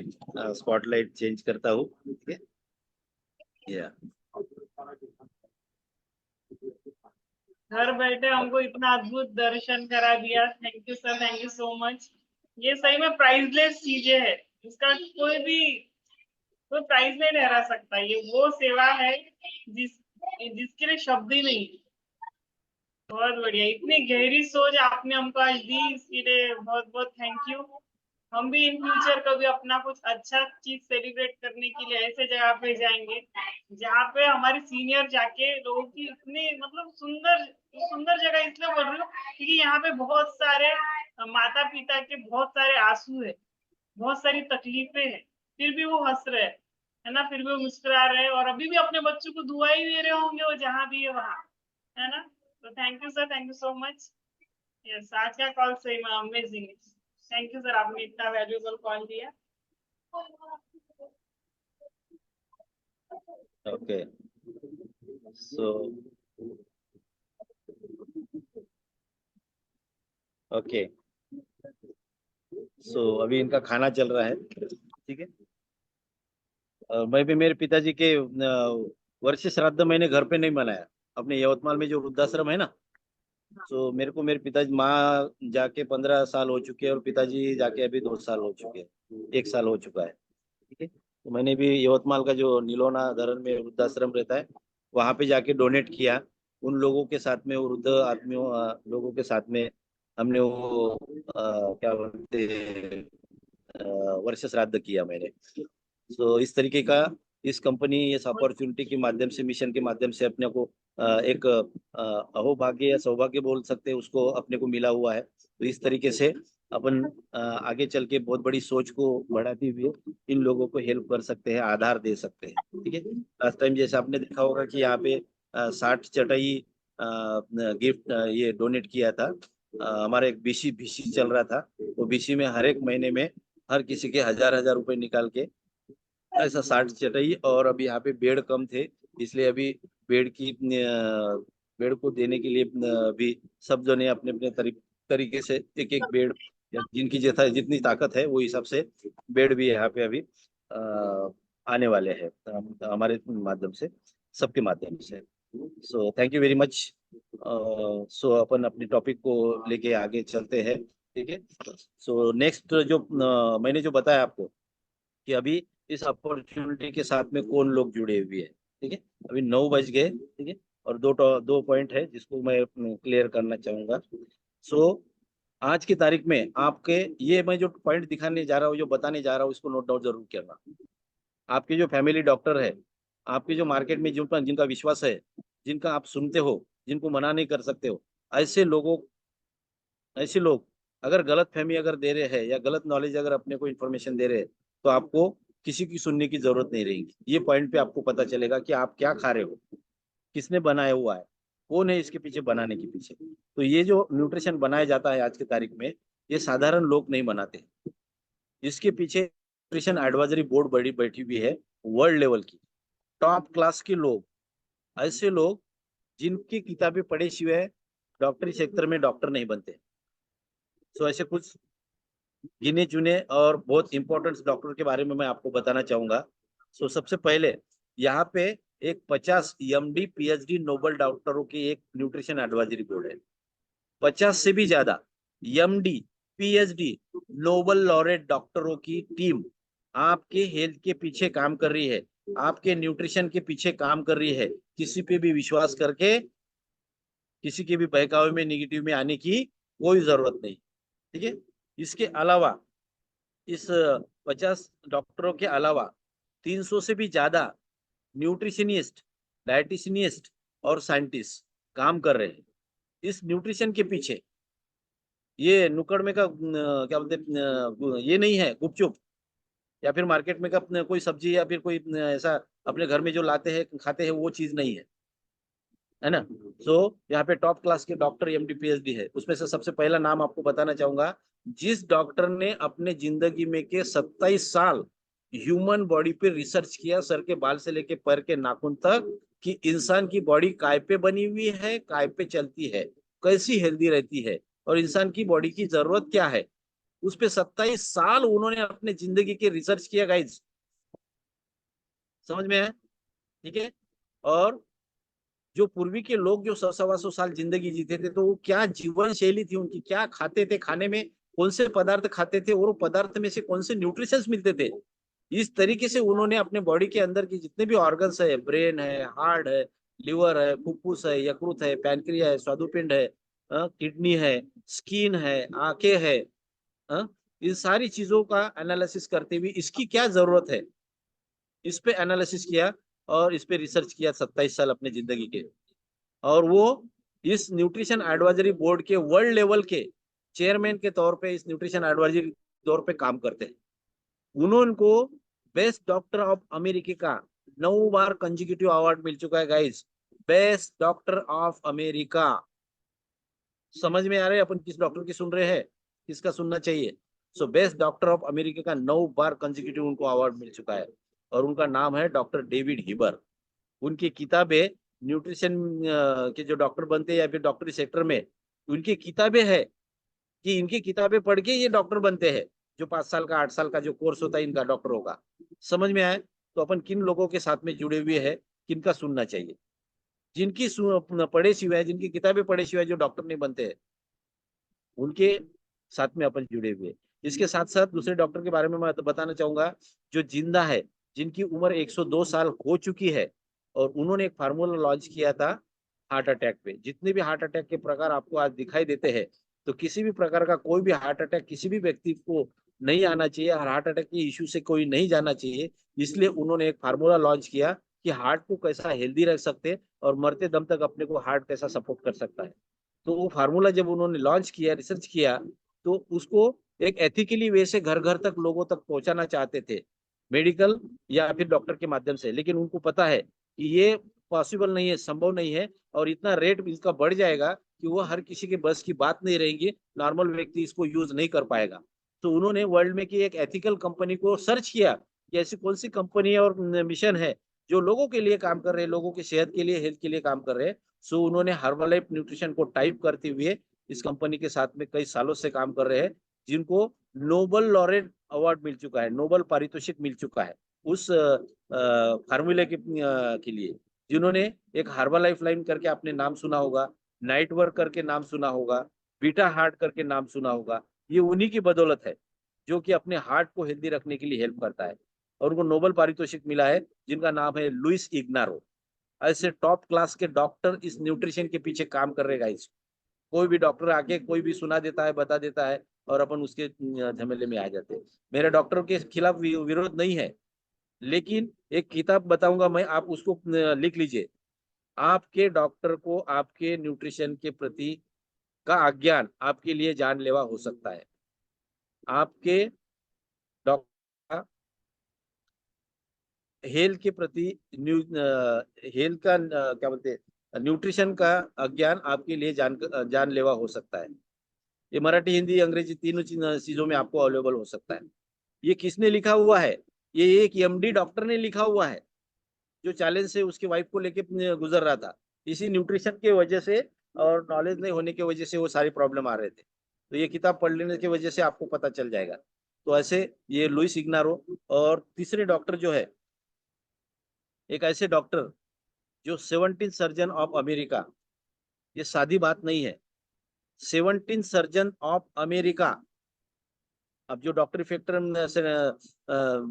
स्पॉटलाइट चेंज करता हूँ। ठीक है, या घर बैठे हमको इतना अद्भुत दर्शन करा दिया। Thank you sir, thank you so much. ये सही में प्राइसलेस चीजें है, इसका कोई प्राइस नहीं ठहरा सकता। ये वो सेवा है जिसके लिए शब्द ही नहीं। बहुत बढ़िया, इतनी गहरी सोच आपने हमको आज दी, इसके लिए बहुत बहुत थैंक यू। हम भी इन फ्यूचर कभी अपना कुछ अच्छा चीज सेलिब्रेट करने के लिए ऐसे जगह पे जाएंगे जहाँ पे हमारे सीनियर जाके लोगों की इतनी मतलब सुंदर जगह इसलिए बोल रही हूँ क्योंकि यहाँ पे बहुत सारे माता पिता के बहुत सारे आंसू है, बहुत सारी तकलीफें हैं, फिर भी वो हंस रहे है ना, फिर भी वो मुस्कुरा रहे हैं और अभी भी अपने बच्चों को दुआ ही दे रहे होंगे वो जहाँ भी है वहाँ, है ना। तो thank you sir, thank you so much. Yes, आज का कॉल सही में अमेजिंग है। थैंक यू सर, आपने इतना वैल्यूएबल कॉल दिया। ओके, सो ओके, सो अभी इनका खाना चल रहा है। ठीक है, मैं भी मेरे पिताजी के वर्ष श्राद्ध मैंने घर पे नहीं मनाया। अपने यवतमाल में जो वृद्धाश्रम है ना, तो मेरे को मेरे पिताजी, माँ जाके 15 साल हो चुके हैं और पिताजी जाके अभी 2 साल हो चुके हैं, 1 साल हो चुका है। ठीक है, तो मैंने भी यवतमाल का जो नीलोना धरण में वृद्धाश्रम रहता है वहां पे जाके डोनेट किया। उन लोगों के साथ में, वृद्ध आदमियों लोगों के साथ में हमने वो क्या बोलते हैं, वर्ष श्राद्ध किया मैंने। तो इस तरीके का इस कंपनी, इस अपॉर्चुनिटी के माध्यम से, मिशन के माध्यम से अपने को एक अहोभाग्य या सौभाग्य बोल सकते हैं उसको, अपने को मिला हुआ है। तो इस तरीके से अपन आगे चल के बहुत बड़ी सोच को बढ़ाते हुए इन लोगों को हेल्प कर सकते हैं, आधार दे सकते हैं। ठीक है, लास्ट टाइम जैसे आपने देखा होगा कि यहाँ पे 60 चटाई गिफ्ट ये डोनेट किया था। हमारा एक बीसी बीसी चल रहा था, वो बीसी में हर एक महीने में हर किसी के 1000 रुपए निकाल के ऐसा 60 चटाई, और अभी यहाँ पे बेड कम थे इसलिए अभी बेड की बेड को देने के लिए भी सब जने अपने अपने तरीके से एक एक बेड, या जिनकी जैसा जितनी ताकत है वो हिसाब से बेड भी यहाँ पे अभी आने वाले हैं हमारे माध्यम से, सबके माध्यम से। So thank you very much. So अपन अपने टॉपिक को लेके आगे चलते हैं। ठीक है, सो नेक्स्ट जो मैंने जो बताया आपको कि अभी इस अपॉर्चुनिटी के साथ में कौन लोग जुड़े हुए हैं। ठीक है, अभी 9 बज गए। ठीक है, और दो पॉइंट है जिसको मैं क्लियर करना चाहूंगा। सो आज की तारीख में आपके ये मैं जो पॉइंट दिखाने जा रहा हूँ, जो बताने जा रहा हूँ, इसको नोट डाउन जरूर करना। आपके जो फैमिली डॉक्टर है, आपके जो मार्केट में जिनका विश्वास है, जिनका आप सुनते हो, जिनको मना नहीं कर सकते हो, ऐसे लोग अगर गलत फहमी अगर दे रहे हैं या गलत नॉलेज अगर अपने को इन्फॉर्मेशन दे रहे हैं, तो आपको किसी की सुनने की जरूरत नहीं रहेगी। ये पॉइंट पे आपको पता चलेगा कि आप क्या खा रहे हो, किसने बनाया हुआ है, कौन है इसके पीछे बनाने के पीछे। तो ये जो न्यूट्रिशन बनाया जाता है आज की तारीख में, ये साधारण लोग नहीं बनाते। इसके पीछे न्यूट्रिशन एडवाइजरी बोर्ड बड़ी बैठी हुई है, वर्ल्ड लेवल की टॉप क्लास के लोग, ऐसे लोग जिनकी किताबें पढ़े सिवाय डॉक्टरी सेक्टर में डॉक्टर नहीं बनते। सो ऐसे कुछ गिने चुने और बहुत इंपॉर्टेंट डॉक्टर के बारे में मैं आपको बताना चाहूंगा। सो सबसे पहले यहाँ पे एक 50 MD PhD नोबल डॉक्टरों की एक न्यूट्रिशन एडवाइजरी बोर्ड है। 50 से भी ज्यादा MD PhD नोबल लॉरेट डॉक्टरों की टीम आपके हेल्थ के पीछे काम कर रही है, आपके न्यूट्रिशन के पीछे काम कर रही है। किसी पे भी विश्वास करके किसी के भी बहकावे में निगेटिव में आने की कोई जरूरत नहीं। ठीक है, इसके अलावा इस 50 डॉक्टरों के अलावा 300 से भी ज्यादा न्यूट्रिशनिस्ट, डाइटिशियनिस्ट और साइंटिस्ट काम कर रहे हैं इस न्यूट्रिशन के पीछे। ये नुक्कड़ में का क्या बोलते ये नहीं है गुपचुप, या फिर मार्केट में का कोई सब्जी या फिर कोई ऐसा अपने घर में जो लाते हैं खाते हैं, वो चीज नहीं है ना। सो यहाँ पे टॉप क्लास के डॉक्टर MD PhD है। उसमें से सबसे पहला नाम आपको बताना चाहूंगा, जिस डॉक्टर ने अपने जिंदगी में के 27 साल ह्यूमन बॉडी पे रिसर्च किया, सर के बाल से लेके पैर के नाखून तक, कि इंसान की बॉडी काय पे बनी हुई है, काय पे चलती है, कैसी हेल्दी रहती है, और इंसान की बॉडी की जरूरत क्या है। उस पे 27 साल उन्होंने अपने जिंदगी के रिसर्च किया गाइज, समझ में है। ठीक है, और जो पूर्वी के लोग जो 100-125 साल जिंदगी जीते थे, तो वो क्या जीवन शैली थी उनकी, क्या खाते थे, खाने में कौन से पदार्थ खाते थे, और वो पदार्थ में से कौन से न्यूट्रिशंस मिलते थे। इस तरीके से उन्होंने अपने बॉडी के अंदर की जितने भी ऑर्गन्स है, ब्रेन है, हार्ट है, लिवर है, फुफ्फुस है, यकृत है, पैनक्रिया है, स्वादुपिंड है, किडनी है, स्किन है, आंखें है, इन सारी चीजों का एनालिसिस करते हुए इसकी क्या जरूरत है, इस पे एनालिसिस किया और इस पे रिसर्च किया 27 साल अपने जिंदगी के। और वो इस न्यूट्रिशन एडवाइजरी बोर्ड के वर्ल्ड लेवल के चेयरमैन के तौर पे इस न्यूट्रिशन एडवाइजरी तौर पे काम करते हैं। उनको बेस्ट डॉक्टर ऑफ अमेरिका का 9 बार कंजिक्यूटिव अवार्ड मिल चुका है guys, best doctor of America. समझ में आ रहा है अपन किस डॉक्टर की सुन रहे हैं, किसका सुनना चाहिए। So best doctor of America का 9 बार कंजिक्यूटिव उनको अवार्ड मिल चुका है, और उनका नाम है डॉक्टर डेविड हिबर। उनकी किताबें न्यूट्रिशन के जो डॉक्टर बनते हैं या फिर डॉक्टरी सेक्टर में, उनकी किताबें है कि इनकी किताबें पढ़ के ये डॉक्टर बनते हैं। जो 5 साल का 8 साल का जो कोर्स होता है इनका डॉक्टरों का, समझ में आए। तो अपन किन लोगों के साथ में जुड़े हुए हैं, किनका सुनना चाहिए, जिनकी पढ़े सिवाय, जिनकी किताबें पढ़े सिवाय जो डॉक्टर नहीं बनते हैं, उनके साथ में अपन जुड़े हुए। इसके साथ साथ दूसरे डॉक्टर के बारे में मैं बताना चाहूंगा जो जिंदा है, जिनकी उम्र 102 साल हो चुकी है, और उन्होंने एक फार्मूला लॉन्च किया था हार्ट अटैक पे। जितने भी हार्ट अटैक के प्रकार आपको आज दिखाई देते हैं, तो किसी भी प्रकार का कोई भी हार्ट अटैक किसी भी व्यक्ति को नहीं आना चाहिए, हार्ट अटैक के इश्यू से कोई नहीं जाना चाहिए। इसलिए उन्होंने एक फार्मूला लॉन्च किया कि हार्ट को कैसा हेल्दी रख सकते और मरते दम तक अपने को हार्ट कैसा सपोर्ट कर सकता है। तो वो फार्मूला जब उन्होंने लॉन्च किया, रिसर्च किया, तो उसको एक एथिकली वे से घर घर तक लोगों तक पहुंचाना चाहते थे, मेडिकल या फिर डॉक्टर के माध्यम से। लेकिन उनको पता है कि ये पॉसिबल नहीं है, संभव नहीं है, और इतना रेट इसका बढ़ जाएगा कि वो हर किसी के बस की बात नहीं रहेगी, नॉर्मल व्यक्ति इसको यूज नहीं कर पाएगा। तो उन्होंने वर्ल्ड में की एक एथिकल कंपनी को सर्च किया कि ऐसी कौन सी कंपनी और मिशन है जो लोगों के लिए काम कर रहे हैं, लोगों की सेहत के लिए, हेल्थ के लिए काम कर रहे हैं। सो उन्होंने हर्बलाइफ न्यूट्रिशन को टाइप करते हुए इस कंपनी के साथ में कई सालों से काम कर रहे हैं, जिनको नोबल लॉरेट अवार्ड मिल चुका है, नोबल पारितोषिक मिल चुका है उस फार्मूले के लिए। जिन्होंने एक हर्बलाइफ लाइन करके आपने नाम सुना होगा, नाइट वर्क करके नाम सुना होगा, बीटा हार्ट करके नाम सुना होगा, ये उन्हीं की बदौलत है जो कि अपने हार्ट को हेल्दी रखने के लिए हेल्प करता है। और उनको नोबल पारितोषिक मिला है, जिनका नाम है लुइस इग्नारो। ऐसे टॉप क्लास के डॉक्टर इस न्यूट्रिशन के पीछे काम कर रहे गाइस। कोई भी डॉक्टर आके कोई भी सुना देता है, बता देता है, और अपन उसके झमेले में आ जाते हैं। मेरे डॉक्टर के खिलाफ विरोध नहीं है, लेकिन एक किताब बताऊंगा मैं, आप उसको लिख लीजिए। आपके डॉक्टर को आपके न्यूट्रिशन के प्रति का अज्ञान आपके लिए जानलेवा हो सकता है। आपके डॉक्टर हेल्थ के प्रति हेल्थ का क्या बोलते हैं, न्यूट्रिशन का अज्ञान आपके लिए जानलेवा हो सकता है। ये मराठी, हिंदी, अंग्रेजी तीनों चीजों में आपको अवेलेबल हो सकता है। ये किसने लिखा हुआ है? ये एक एमडी डॉक्टर ने लिखा हुआ है, जो चैलेंज से उसकी वाइफ को लेके गुजर रहा था। इसी न्यूट्रिशन के वजह से और नॉलेज नहीं होने की वजह से वो सारी प्रॉब्लम आ रहे थे। तो ये किताब पढ़ लेने की वजह से आपको पता चल जाएगा। तो ऐसे ये लुइस इग्नारो। और तीसरे डॉक्टर जो है, एक ऐसे डॉक्टर जो 17 सर्जन ऑफ अमेरिका, ये सादी बात नहीं है, 17 सर्जन ऑफ अमेरिका। अब जो डॉक्टरी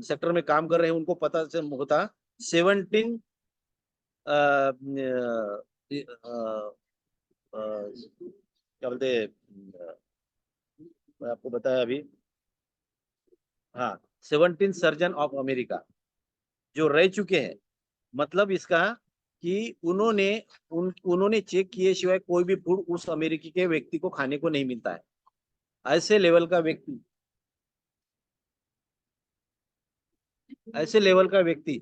सेक्टर में काम कर रहे हैं उनको पता होता 17 क्या बोलते, मैं आपको बताया अभी, हाँ, 17 सर्जन ऑफ अमेरिका जो रह चुके हैं। मतलब इसका कि उन्होंने चेक किए सिवाय कोई भी फूड उस अमेरिकी के व्यक्ति को खाने को नहीं मिलता है। ऐसे लेवल का व्यक्ति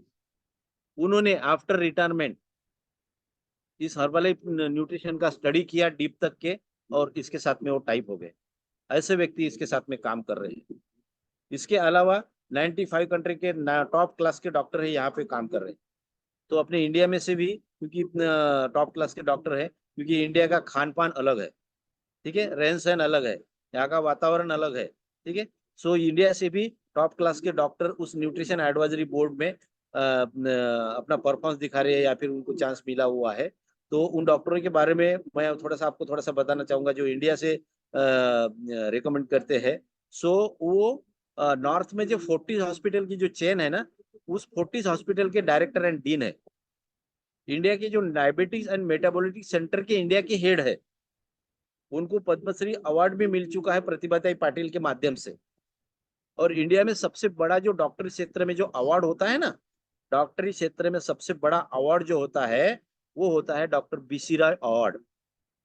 उन्होंने आफ्टर रिटायरमेंट इस हर्बलाइफ न्यूट्रिशन का स्टडी किया डीप तक के, और इसके साथ में वो टाइप हो गए। ऐसे व्यक्ति इसके साथ में काम कर रहे हैं। इसके अलावा 95 कंट्री के टॉप क्लास के डॉक्टर है यहाँ पे काम कर रहे हैं। तो अपने इंडिया में से भी, क्योंकि टॉप क्लास के डॉक्टर है, क्योंकि इंडिया का खान पान अलग है, ठीक है, रहन सहन अलग है, यहाँ का वातावरण अलग है, ठीक है। सो इंडिया से भी टॉप क्लास के डॉक्टर उस न्यूट्रिशन एडवाइजरी बोर्ड में अपना परफॉर्मेंस दिखा रहे हैं, या फिर उनको चांस मिला हुआ है। तो उन डॉक्टरों के बारे में मैं आपको थोड़ा सा बताना चाहूंगा, जो इंडिया से रिकमेंड करते हैं। सो वो नॉर्थ में जो 40 हॉस्पिटल की जो चेन है ना, उस 40 हॉस्पिटल के डायरेक्टर एंड डीन है। इंडिया के जो डायबिटीज एंड मेटाबॉलिक सेंटर के इंडिया के हेड है, उनको पद्मश्री अवार्ड भी मिल चुका है प्रतिभाताई पाटिल के माध्यम से। और इंडिया में सबसे बड़ा जो डॉक्टरी क्षेत्र में जो अवार्ड होता है ना, डॉक्टरी क्षेत्र में सबसे बड़ा अवार्ड जो होता है वो होता है डॉक्टर बीसी राय अवार्ड।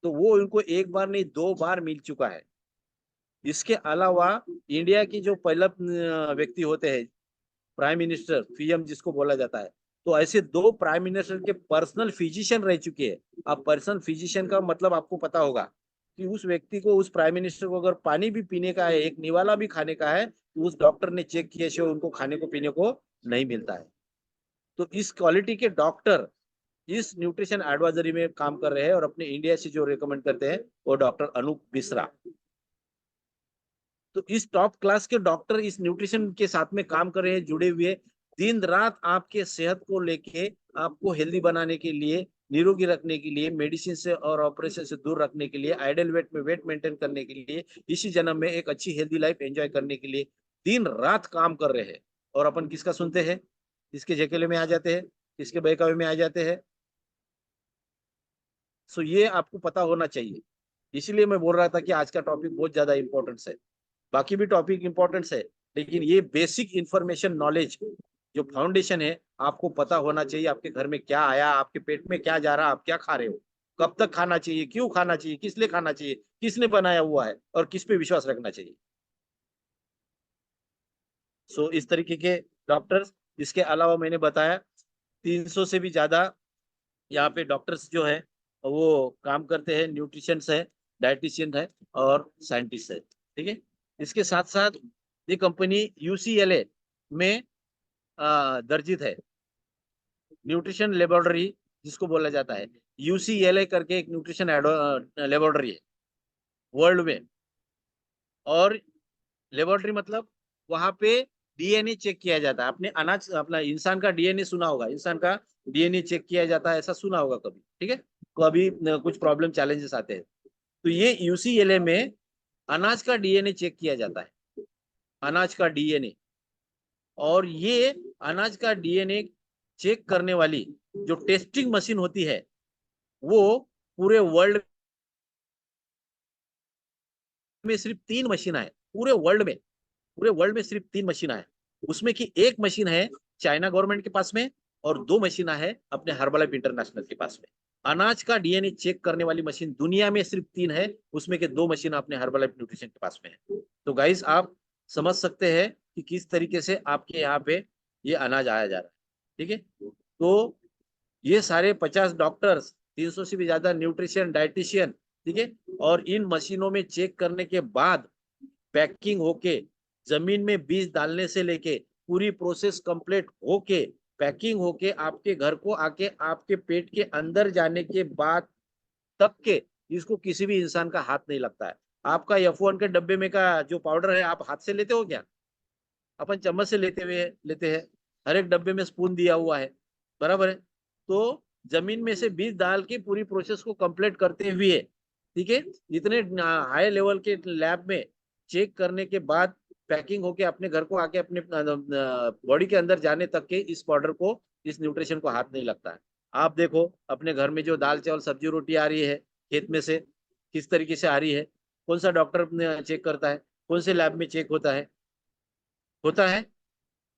तो वो उनको एक बार नहीं 2 बार मिल चुका है। इसके अलावा इंडिया की जो पहला व्यक्ति होते हैं प्राइम मिनिस्टर, पीएम जिसको बोला जाता है, तो ऐसे 2 प्राइम मिनिस्टर के पर्सनल फिजिशियन रह चुके हैं। अब पर्सनल फिजिशियन का मतलब आपको पता होगा कि उस व्यक्ति को, उस प्राइम मिनिस्टर को अगर पानी भी पीने का है, एक निवाला भी खाने का है, तो उस डॉक्टर ने चेक किए सिवाय उनको खाने को पीने को नहीं मिलता है। तो इस क्वालिटी के डॉक्टर इस न्यूट्रिशन एडवाइजरी में काम कर रहे हैं, और अपने इंडिया से जो रिकमेंड करते हैं वो डॉक्टर अनूप मिश्रा। तो इस टॉप क्लास के डॉक्टर इस न्यूट्रिशन के साथ में काम कर रहे हैं, जुड़े हुए, दिन रात आपके सेहत को लेके, आपको हेल्दी बनाने के लिए, निरोगी रखने के लिए, मेडिसिन से और ऑपरेशन से दूर रखने के लिए, आइडियल वेट में वेट मेंटेन करने के लिए, इसी जन्म में एक अच्छी हेल्दी लाइफ एंजॉय करने के लिए दिन रात काम कर रहे हैं। और अपन किसका सुनते हैं? किसके झकेले में आ जाते हैं, किसके बहकावे में आ जाते हैं। सो ये आपको पता होना चाहिए। इसलिए मैं बोल रहा था कि आज का टॉपिक बहुत ज्यादा इंपॉर्टेंस है। बाकी भी टॉपिक इंपॉर्टेंस है, लेकिन ये बेसिक इंफॉर्मेशन नॉलेज जो फाउंडेशन है, आपको पता होना चाहिए। आपके घर में क्या आया, आपके पेट में क्या जा रहा, आप क्या खा रहे हो, कब तक खाना चाहिए, क्यों खाना चाहिए, किस लिए खाना चाहिए, किसने बनाया हुआ है और किस पे विश्वास रखना चाहिए। सो इस तरीके के डॉक्टर्स, इसके अलावा मैंने बताया 300 से भी ज्यादा यहाँ पे डॉक्टर्स जो है वो काम करते हैं, न्यूट्रिशंस है, डाइटिशियन है और साइंटिस्ट है। ठीक है, इसके साथ साथ ये कंपनी UCLA में दर्जित है, न्यूट्रिशन लेबोरेटरी जिसको बोला जाता है। UCLA करके एक न्यूट्रिशन लेबोरेटरी है वर्ल्ड में। और लेबोरेटरी मतलब वहां पे DNA चेक किया जाता है। आपने अनाज अपना इंसान का DNA सुना होगा, इंसान का DNA चेक किया जाता है, ऐसा सुना होगा कभी। ठीक है, कभी कुछ प्रॉब्लम चैलेंजेस आते हैं तो ये UCLA में अनाज का DNA चेक किया जाता है, अनाज का DNA। और ये अनाज का DNA चेक करने वाली जो टेस्टिंग मशीन होती है वो पूरे वर्ल्ड में सिर्फ 3 मशीन है, पूरे वर्ल्ड में सिर्फ 3 मशीन है। उसमें की एक मशीन है चाइना गवर्नमेंट के पास में और 2 मशीन है अपने हर्बलाइफ इंटरनेशनल के पास में। अनाज का DNA चेक करने वाली मशीन दुनिया में सिर्फ 3 है, उसमें के 2 मशीन अपने हर्बलाइफ न्यूट्रिशन के पास में है। तो गाइस आप समझ सकते हैं कि किस तरीके से आपके यहाँ पे ये अनाज आया जा रहा है। ठीक है, तो ये सारे 50 डॉक्टर्स, 300 से भी ज्यादा न्यूट्रिशन डाइटिशियन, ठीक है, और इन मशीनों में चेक करने के बाद पैकिंग होके जमीन में बीज डालने से लेके पूरी प्रोसेस कंप्लीट होके पैकिंग होके आपके घर को आके आपके पेट के अंदर जाने के बाद तक के इसको किसी भी इंसान का हाथ नहीं लगता है। आपका F1 के डब्बे में का जो पाउडर है आप हाथ से लेते हो क्या? अपन चम्मच से लेते हैं। हर एक डब्बे में स्पून दिया हुआ है, बराबर है। तो जमीन में से बीज डाल के पूरी प्रोसेस को कंप्लीट करते हुए, ठीक है, इतने हाई लेवल के लैब में चेक करने के बाद पैकिंग होके अपने घर को आके अपने बॉडी के अंदर जाने तक के इस पाउडर को, इस न्यूट्रिशन को हाथ नहीं लगता है। आप देखो अपने घर में जो दाल चावल सब्जी रोटी आ रही है खेत में से किस तरीके से आ रही है, कौन सा डॉक्टर चेक करता है, कौन से लैब में चेक होता है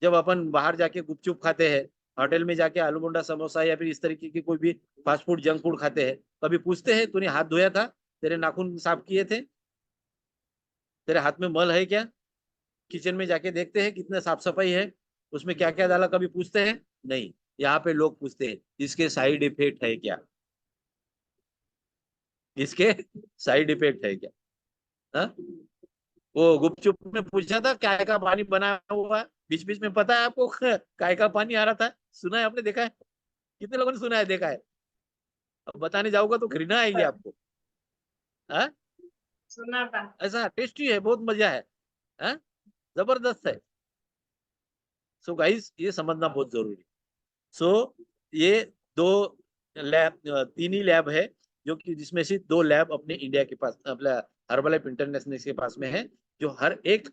जब अपन बाहर जाके गुपचुप खाते हैं, होटल में जाके आलू बोंडा समोसा या फिर इस तरीके की कोई भी फास्ट फूड जंक फूड खाते हैं, कभी पूछते हैं तूने हाथ धोया था, तेरे नाखून साफ किए थे, तेरे हाथ में मल है क्या? किचन में जाके देखते हैं कितने साफ सफाई है, उसमें क्या क्या डाला, कभी पूछते हैं? नहीं। यहाँ पे लोग पूछते हैं इसके साइड इफेक्ट है क्या, इसके साइड इफेक्ट है क्या? हा? वो गुपचुप में पूछा था काय का पानी बना हुआ है, बीच बीच में पता है आपको काय का पानी आ रहा था, सुना है आपने, देखा है? कितने लोगों ने सुना है, देखा है? अब बताने जाऊंगा तो घृणा आएगी आपको। हाँ, सुना था। ऐसा टेस्टी है, बहुत मजा है, हाँ? जबरदस्त है। सो गाइस ये समझना बहुत जरूरी है। सो ये 2 लैब, 3 ही लैब है जो कि जिसमें से 2 लैब अपने इंडिया के पास, अपना हर्बलाइफ इंटरनेशनल के पास में है, जो हर एक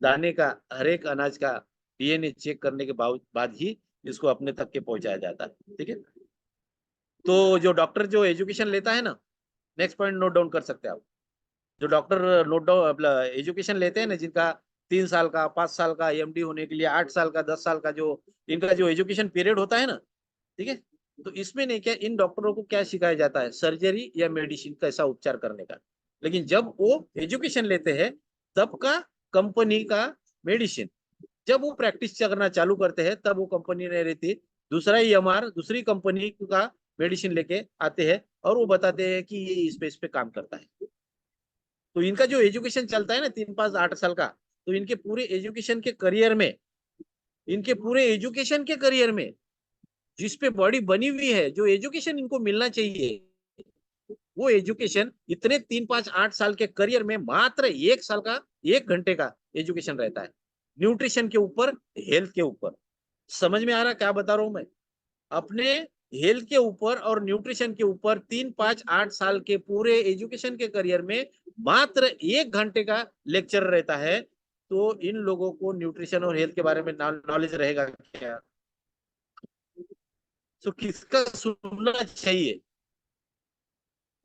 दाने का, हर एक अनाज का DNA चेक करने के बाद ही इसको अपने तक के पहुंचाया जाता है। ठीक है, तो जो डॉक्टर जो एजुकेशन लेता है ना, नेक्स्ट पॉइंट नोट डाउन कर सकते हैं आप। जो डॉक्टर नोट डाउन एजुकेशन लेते हैं ना, जिनका 3 साल का, 5 साल का, MD होने के लिए 8 साल का, 10 साल का जो इनका जो एजुकेशन पीरियड होता है ना, ठीक है, तो इसमें नहीं क्या इन डॉक्टरों को क्या सिखाया जाता है, सर्जरी या मेडिसिन कैसा उपचार करने का। लेकिन जब वो एजुकेशन लेते हैं तब का कंपनी का मेडिसिन, जब वो प्रैक्टिस करना चालू करते हैं तब वो कंपनी नहीं रहती, दूसरा EMR दूसरी कंपनी का मेडिसिन लेके आते हैं और वो बताते हैं कि ये इस पे काम करता है। तो इनका जो एजुकेशन चलता है ना 3, 5, 8 साल का, तो इनके पूरे एजुकेशन के करियर में जिस पे बॉडी बनी हुई है, जो एजुकेशन इनको मिलना चाहिए, वो एजुकेशन इतने 3, 5, 8 साल के करियर में मात्र 1 साल का 1 घंटे का एजुकेशन रहता है न्यूट्रिशन के ऊपर, हेल्थ के ऊपर। समझ में आ रहा क्या बता रहा हूं मैं? अपने हेल्थ के ऊपर और न्यूट्रिशन के ऊपर 3, 5, 8 साल के पूरे एजुकेशन के करियर में मात्र 1 घंटे का लेक्चर रहता है। तो इन लोगों को न्यूट्रिशन और हेल्थ के बारे में नॉलेज रहेगा क्या? तो किसका सुनना चाहिए?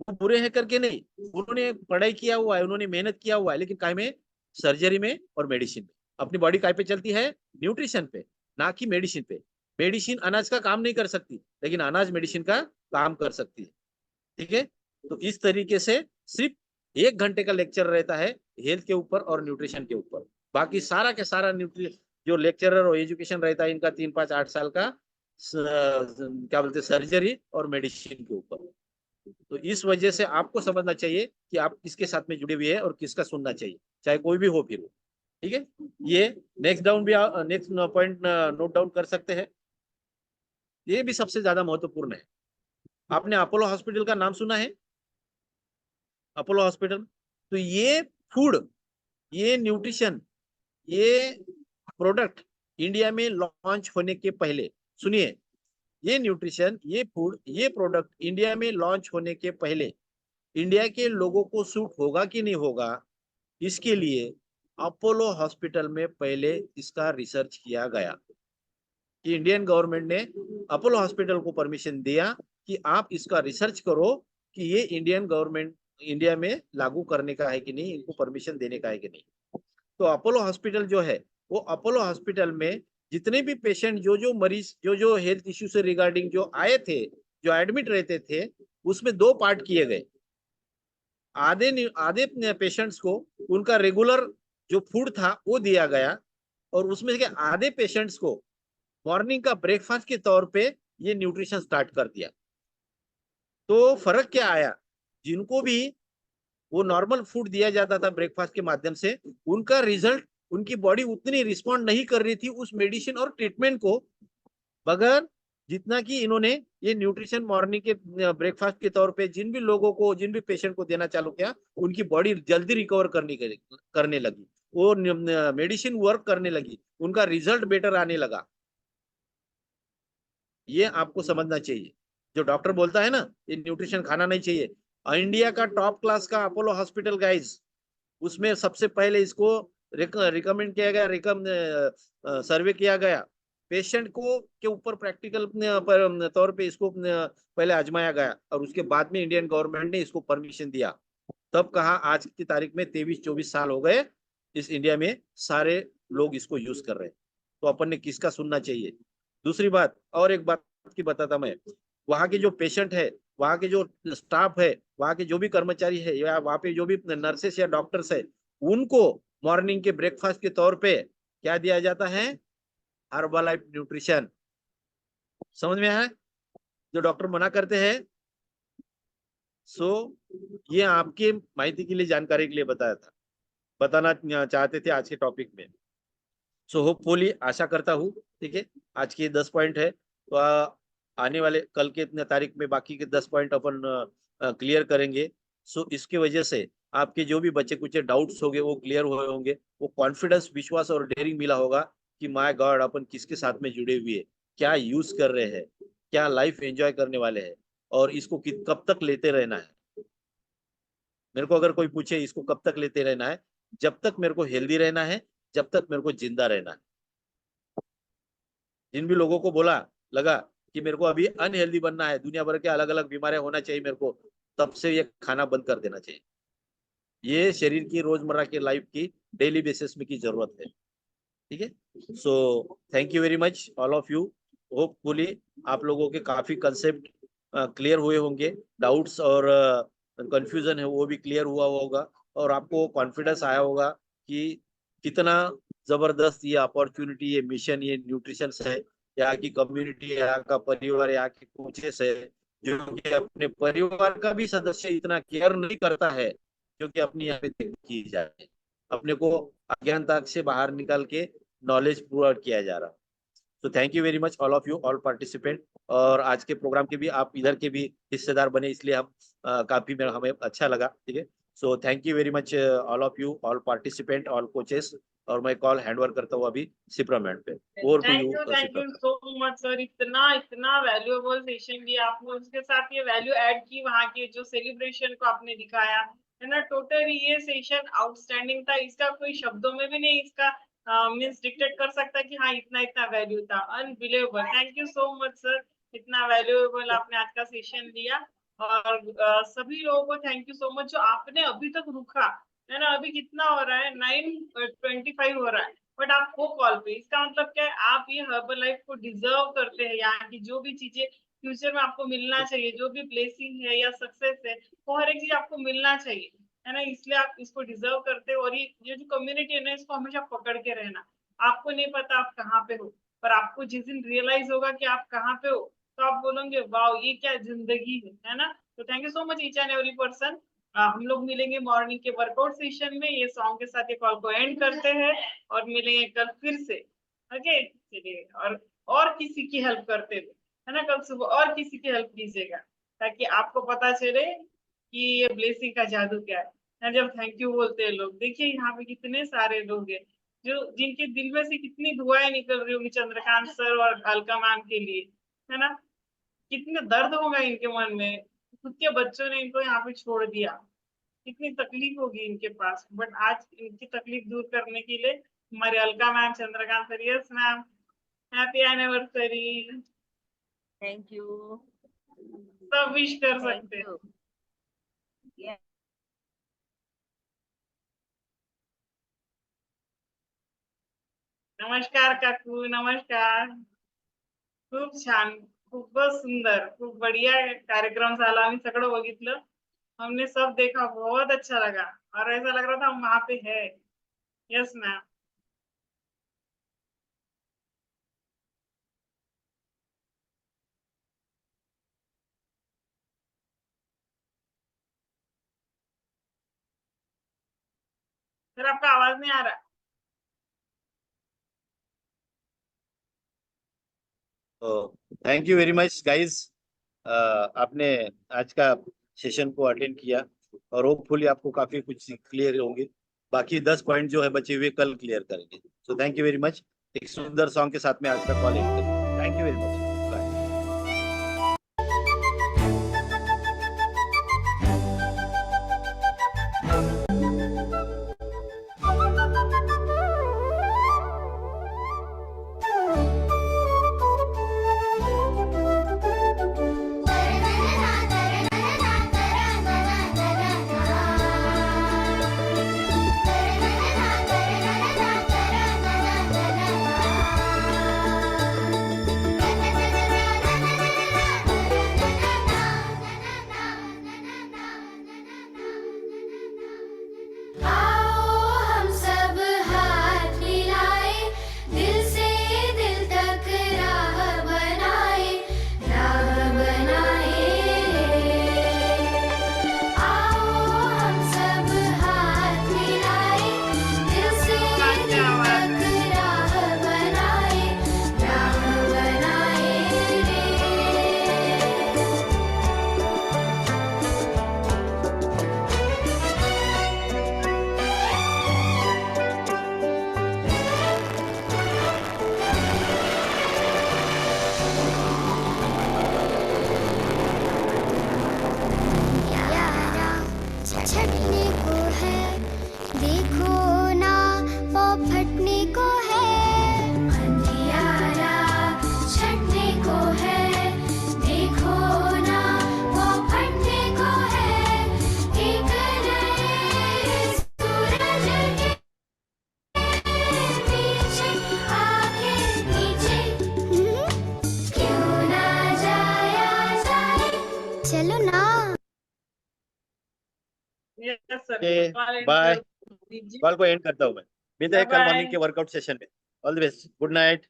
वो बुरे हैं करके नहीं, उन्होंने पढ़ाई किया हुआ है, उन्होंने मेहनत किया हुआ है, लेकिन काय में, सर्जरी में और मेडिसिन में। अपनी बॉडी काय पे चलती है? न्यूट्रिशन पे, ना कि मेडिसिन पे। मेडिसिन अनाज का काम नहीं कर सकती, लेकिन अनाज मेडिसिन का काम कर सकती है। ठीक है। तो इस तरीके से सिर्फ 1 घंटे का लेक्चर रहता है हेल्थ के ऊपर और न्यूट्रिशन के ऊपर। बाकी सारा के सारा जो लेक्चरर और एजुकेशन रहता है इनका 3, 5, 8 साल का क्या बोलते सर्जरी और मेडिसिन के ऊपर। तो इस वजह से आपको समझना चाहिए कि आप किसके साथ में जुड़े हुए हैं और किसका सुनना चाहिए, चाहे कोई भी हो फिर वो। ठीक है, ये नेक्स्ट पॉइंट नोट डाउन कर सकते हैं। ये भी सबसे ज्यादा महत्वपूर्ण है। आपने अपोलो हॉस्पिटल का नाम सुना है? अपोलो हॉस्पिटल, तो ये फूड, ये न्यूट्रिशन, ये प्रोडक्ट इंडिया में लॉन्च होने के पहले, सुनिए, ये न्यूट्रिशन, ये फूड, ये प्रोडक्ट इंडिया में लॉन्च होने के पहले इंडिया के लोगों को सूट होगा कि नहीं होगा, इसके लिए अपोलो हॉस्पिटल में पहले इसका रिसर्च किया गया। कि इंडियन गवर्नमेंट ने अपोलो हॉस्पिटल को परमिशन दिया कि आप इसका रिसर्च करो कि ये इंडियन गवर्नमेंट इंडिया में लागू करने का है कि नहीं, इनको परमिशन देने का है कि नहीं। तो अपोलो हॉस्पिटल जो है, वो अपोलो हॉस्पिटल में जितने भी पेशेंट, जो मरीज, जो हेल्थ इश्यू से रिगार्डिंग जो आए थे, जो एडमिट रहते थे, उसमें 2 पार्ट किए गए। आधे पेशेंट्स को उनका रेगुलर जो फूड था वो दिया गया, और उसमें से आधे पेशेंट्स को मॉर्निंग का ब्रेकफास्ट के तौर पे ये न्यूट्रिशन स्टार्ट कर दिया। तो फर्क क्या आया, जिनको भी वो नॉर्मल फूड दिया जाता था ब्रेकफास्ट के माध्यम से, उनका रिजल्ट, उनकी बॉडी उतनी रिस्पॉन्ड नहीं कर रही थी उस मेडिसिन और ट्रीटमेंट को, बगैर जितना कि इन्होंने ये न्यूट्रिशन मॉर्निंग के ब्रेकफास्ट के तौर पे जिन भी लोगों को, जिन भी पेशेंट को देना चालू किया, उनकी बॉडी जल्दी रिकवर करने लगी, वो मेडिसिन वर्क करने लगी, उनका रिजल्ट बेटर आने लगा। ये आपको समझना चाहिए। जो डॉक्टर बोलता है ना ये न्यूट्रिशन खाना नहीं चाहिए, इंडिया का टॉप क्लास का अपोलो हॉस्पिटल गाइज, उसमें सबसे पहले इसको रिकमेंड किया गया, सर्वे किया गया, पेशेंट को के ऊपर प्रैक्टिकल तौर पे इसको पहले आजमाया गया, और उसके बाद में इंडियन गवर्नमेंट ने इसको परमिशन दिया। तब कहा, आज की तारीख में 23-24 साल हो गए, इस इंडिया में सारे लोग इसको यूज कर रहे हैं। तो अपन ने किसका सुनना चाहिए। दूसरी बात, और एक बात की बताता मैं, वहाँ के जो पेशेंट है, वहाँ के जो स्टाफ है, वहाँ के जो भी कर्मचारी है, या वहाँ पे जो भी नर्सेस या डॉक्टर्स है, उनको मॉर्निंग के ब्रेकफास्ट के तौर पे क्या दिया जाता है, हर्बलाइफ न्यूट्रिशन। समझ में आया? जो डॉक्टर मना करते हैं, सो ये आपके माहिती के लिए, जानकारी के लिए बताना चाहते थे आज के टॉपिक में। सो होपफुली, आशा करता हूँ, ठीक है, आज के 10 पॉइंट है, तो आने वाले कल के तारीख में बाकी के 10 पॉइंट अपन क्लियर करेंगे। सो इसके वजह से आपके जो भी बच्चे कुछ डाउट्स होंगे वो क्लियर हुए होंगे, वो कॉन्फिडेंस, विश्वास और डेयरिंग मिला होगा कि माय गॉड, अपन किसके साथ में जुड़े हुए, क्या यूज कर रहे हैं, क्या लाइफ एंजॉय करने वाले हैं, और इसको कब तक लेते रहना है। मेरे को अगर कोई पूछे इसको कब तक लेते रहना है, जब तक मेरे को हेल्दी रहना है, जब तक मेरे को जिंदा रहना है। जिन भी लोगों को लगा कि मेरे को अभी अनहेल्दी बनना है, दुनिया भर के अलग अलग बीमारियां होना चाहिए मेरे को, तब से ये खाना बंद कर देना चाहिए। ये शरीर की रोजमर्रा की लाइफ की डेली बेसिस में की जरूरत है। ठीक है, so thank you very much all of you. Hopefully आप लोगों के काफी कंसेप्ट क्लियर हुए होंगे, डाउट्स और कंफ्यूजन है वो भी क्लियर हुआ होगा, और आपको कॉन्फिडेंस आया होगा कि कितना जबरदस्त ये अपॉर्चुनिटी, ये मिशन, ये न्यूट्रिशन है। यहाँ की कम्युनिटी, यहाँ का परिवार, यहाँ के कोचेस है, जो कि अपने परिवार का भी सदस्य इतना केयर नहीं करता है क्योंकि अपनी यहाँ पे की जाए, अपने को अज्ञानता से बाहर निकाल के नॉलेज प्रोवाइड किया जा रहा। तो thank you very much all of you, all participant. और आज के प्रोग्राम के भी आप इधर के भी हिस्सेदार बने, इसलिए हम काफी हमें अच्छा लगा। ठीक है, so thank you very much all of you, all participant, all coaches. और मैं कॉल हैंडओवर करता हूँ अभी सिप्रा मैम पे। Over to you thank you so much sir, इतना वैल्यूएबल सेशन दिया आपने, उसके साथ ये वैल्यू ऐड की, वहाँ के जो सेलिब्रेशन को आपने दिखाया है ना, टोटली ये सेशन आउटस्टैंडिंग था। इसका कोई शब्दों में भी नहीं इसका मीन्स डिक्टेट कर सकता कि हाँ इतना वैल्यू था। Unbelievable, thank you so much sir, इतना वैल्यूएबल आपने आज का सेशन दिया। और सभी लोगों को थैंक यू सो मच जो आपने अभी तक रुका है ना। अभी कितना हो रहा है, 9:25 हो रहा है, बट आप हो कॉल पे, इसका मतलब क्या है, आप ये हर्बल लाइफ को डिजर्व करते हैं। यहाँ की जो भी चीजें फ्यूचर में आपको मिलना चाहिए, जो भी ब्लेसिंग है या सक्सेस है वो हर एक चीज आपको मिलना चाहिए, है ना। इसलिए आप इसको डिजर्व करते हो। और ये जो कम्युनिटी है ना, इसको हमेशा पकड़ के रहना। आपको नहीं पता आप कहाँ पे हो, पर आपको जिस दिन रियलाइज होगा कि आप कहाँ पे हो, तो आप बोलोगे वाओ ये क्या जिंदगी है ना। तो thank you so much each and every person. हम लोग मिलेंगे मॉर्निंग के वर्कआउट सेशन में। ये सॉन्ग के साथ ये कॉल को एंड करते हैं और मिलेंगे कल फिर से। ओके चलिए, और किसी की हेल्प करते हुए, है ना, कल सुबह और किसी की हेल्प कीजिएगा, ताकि आपको पता चले कि ये ब्लेसिंग का जादू क्या है। जब थैंक यू बोलते हैं लोग, देखिए यहाँ पे कितने सारे लोग हैं जो जिनके दिल में से कितनी दुआएं निकल रही होंगी चंद्रकांत सर और अलका मैम के लिए, है ना। कितने दर्द होगा इनके मन में, खुद के बच्चों ने इनको यहाँ पे छोड़ दिया, कितनी तकलीफ होगी इनके पास। बट आज इनकी तकलीफ दूर करने के लिए हमारे Alka ma'am, Chandrakant sir, yes ma'am, happy anniversary, thank you. सब विश कर थैंक सकते हैं। यू। नमस्कार काकू, नमस्कार। खूप छान, खूपच सुंदर, खूप बढ़िया कार्यक्रम झाला, आम्ही सगळं बघितलं, हमने सब देखा, बहुत अच्छा लगा और ऐसा लग रहा था हम वहां पे है। Yes ma'am. सर आपका आवाज नहीं आ रहा। तो thank you very much guys, आपने आज का सेशन को अटेंड किया और होपफुली आपको काफी कुछ क्लियर होंगे। बाकी 10 पॉइंट जो है बचे हुए कल क्लियर करेंगे। So thank you very much. एक सुंदर सॉन्ग के साथ में आज का कॉल एंड करेंगे। Thank you very much. छटने को है, देखो ना वो फटने को है। अंधियारा छटने को है, देखो ना वो फटने को है। एक नए सूरज के पीछे आके नीचे क्यों ना जाया जाए, चलो ना। Yes sir, bye. कॉल को एंड करता हूँ मैं। मिलते हैं कल मॉर्निंग के वर्कआउट सेशन में। All the best, good night.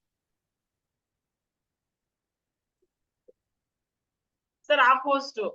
Sir आप होस्ट हो।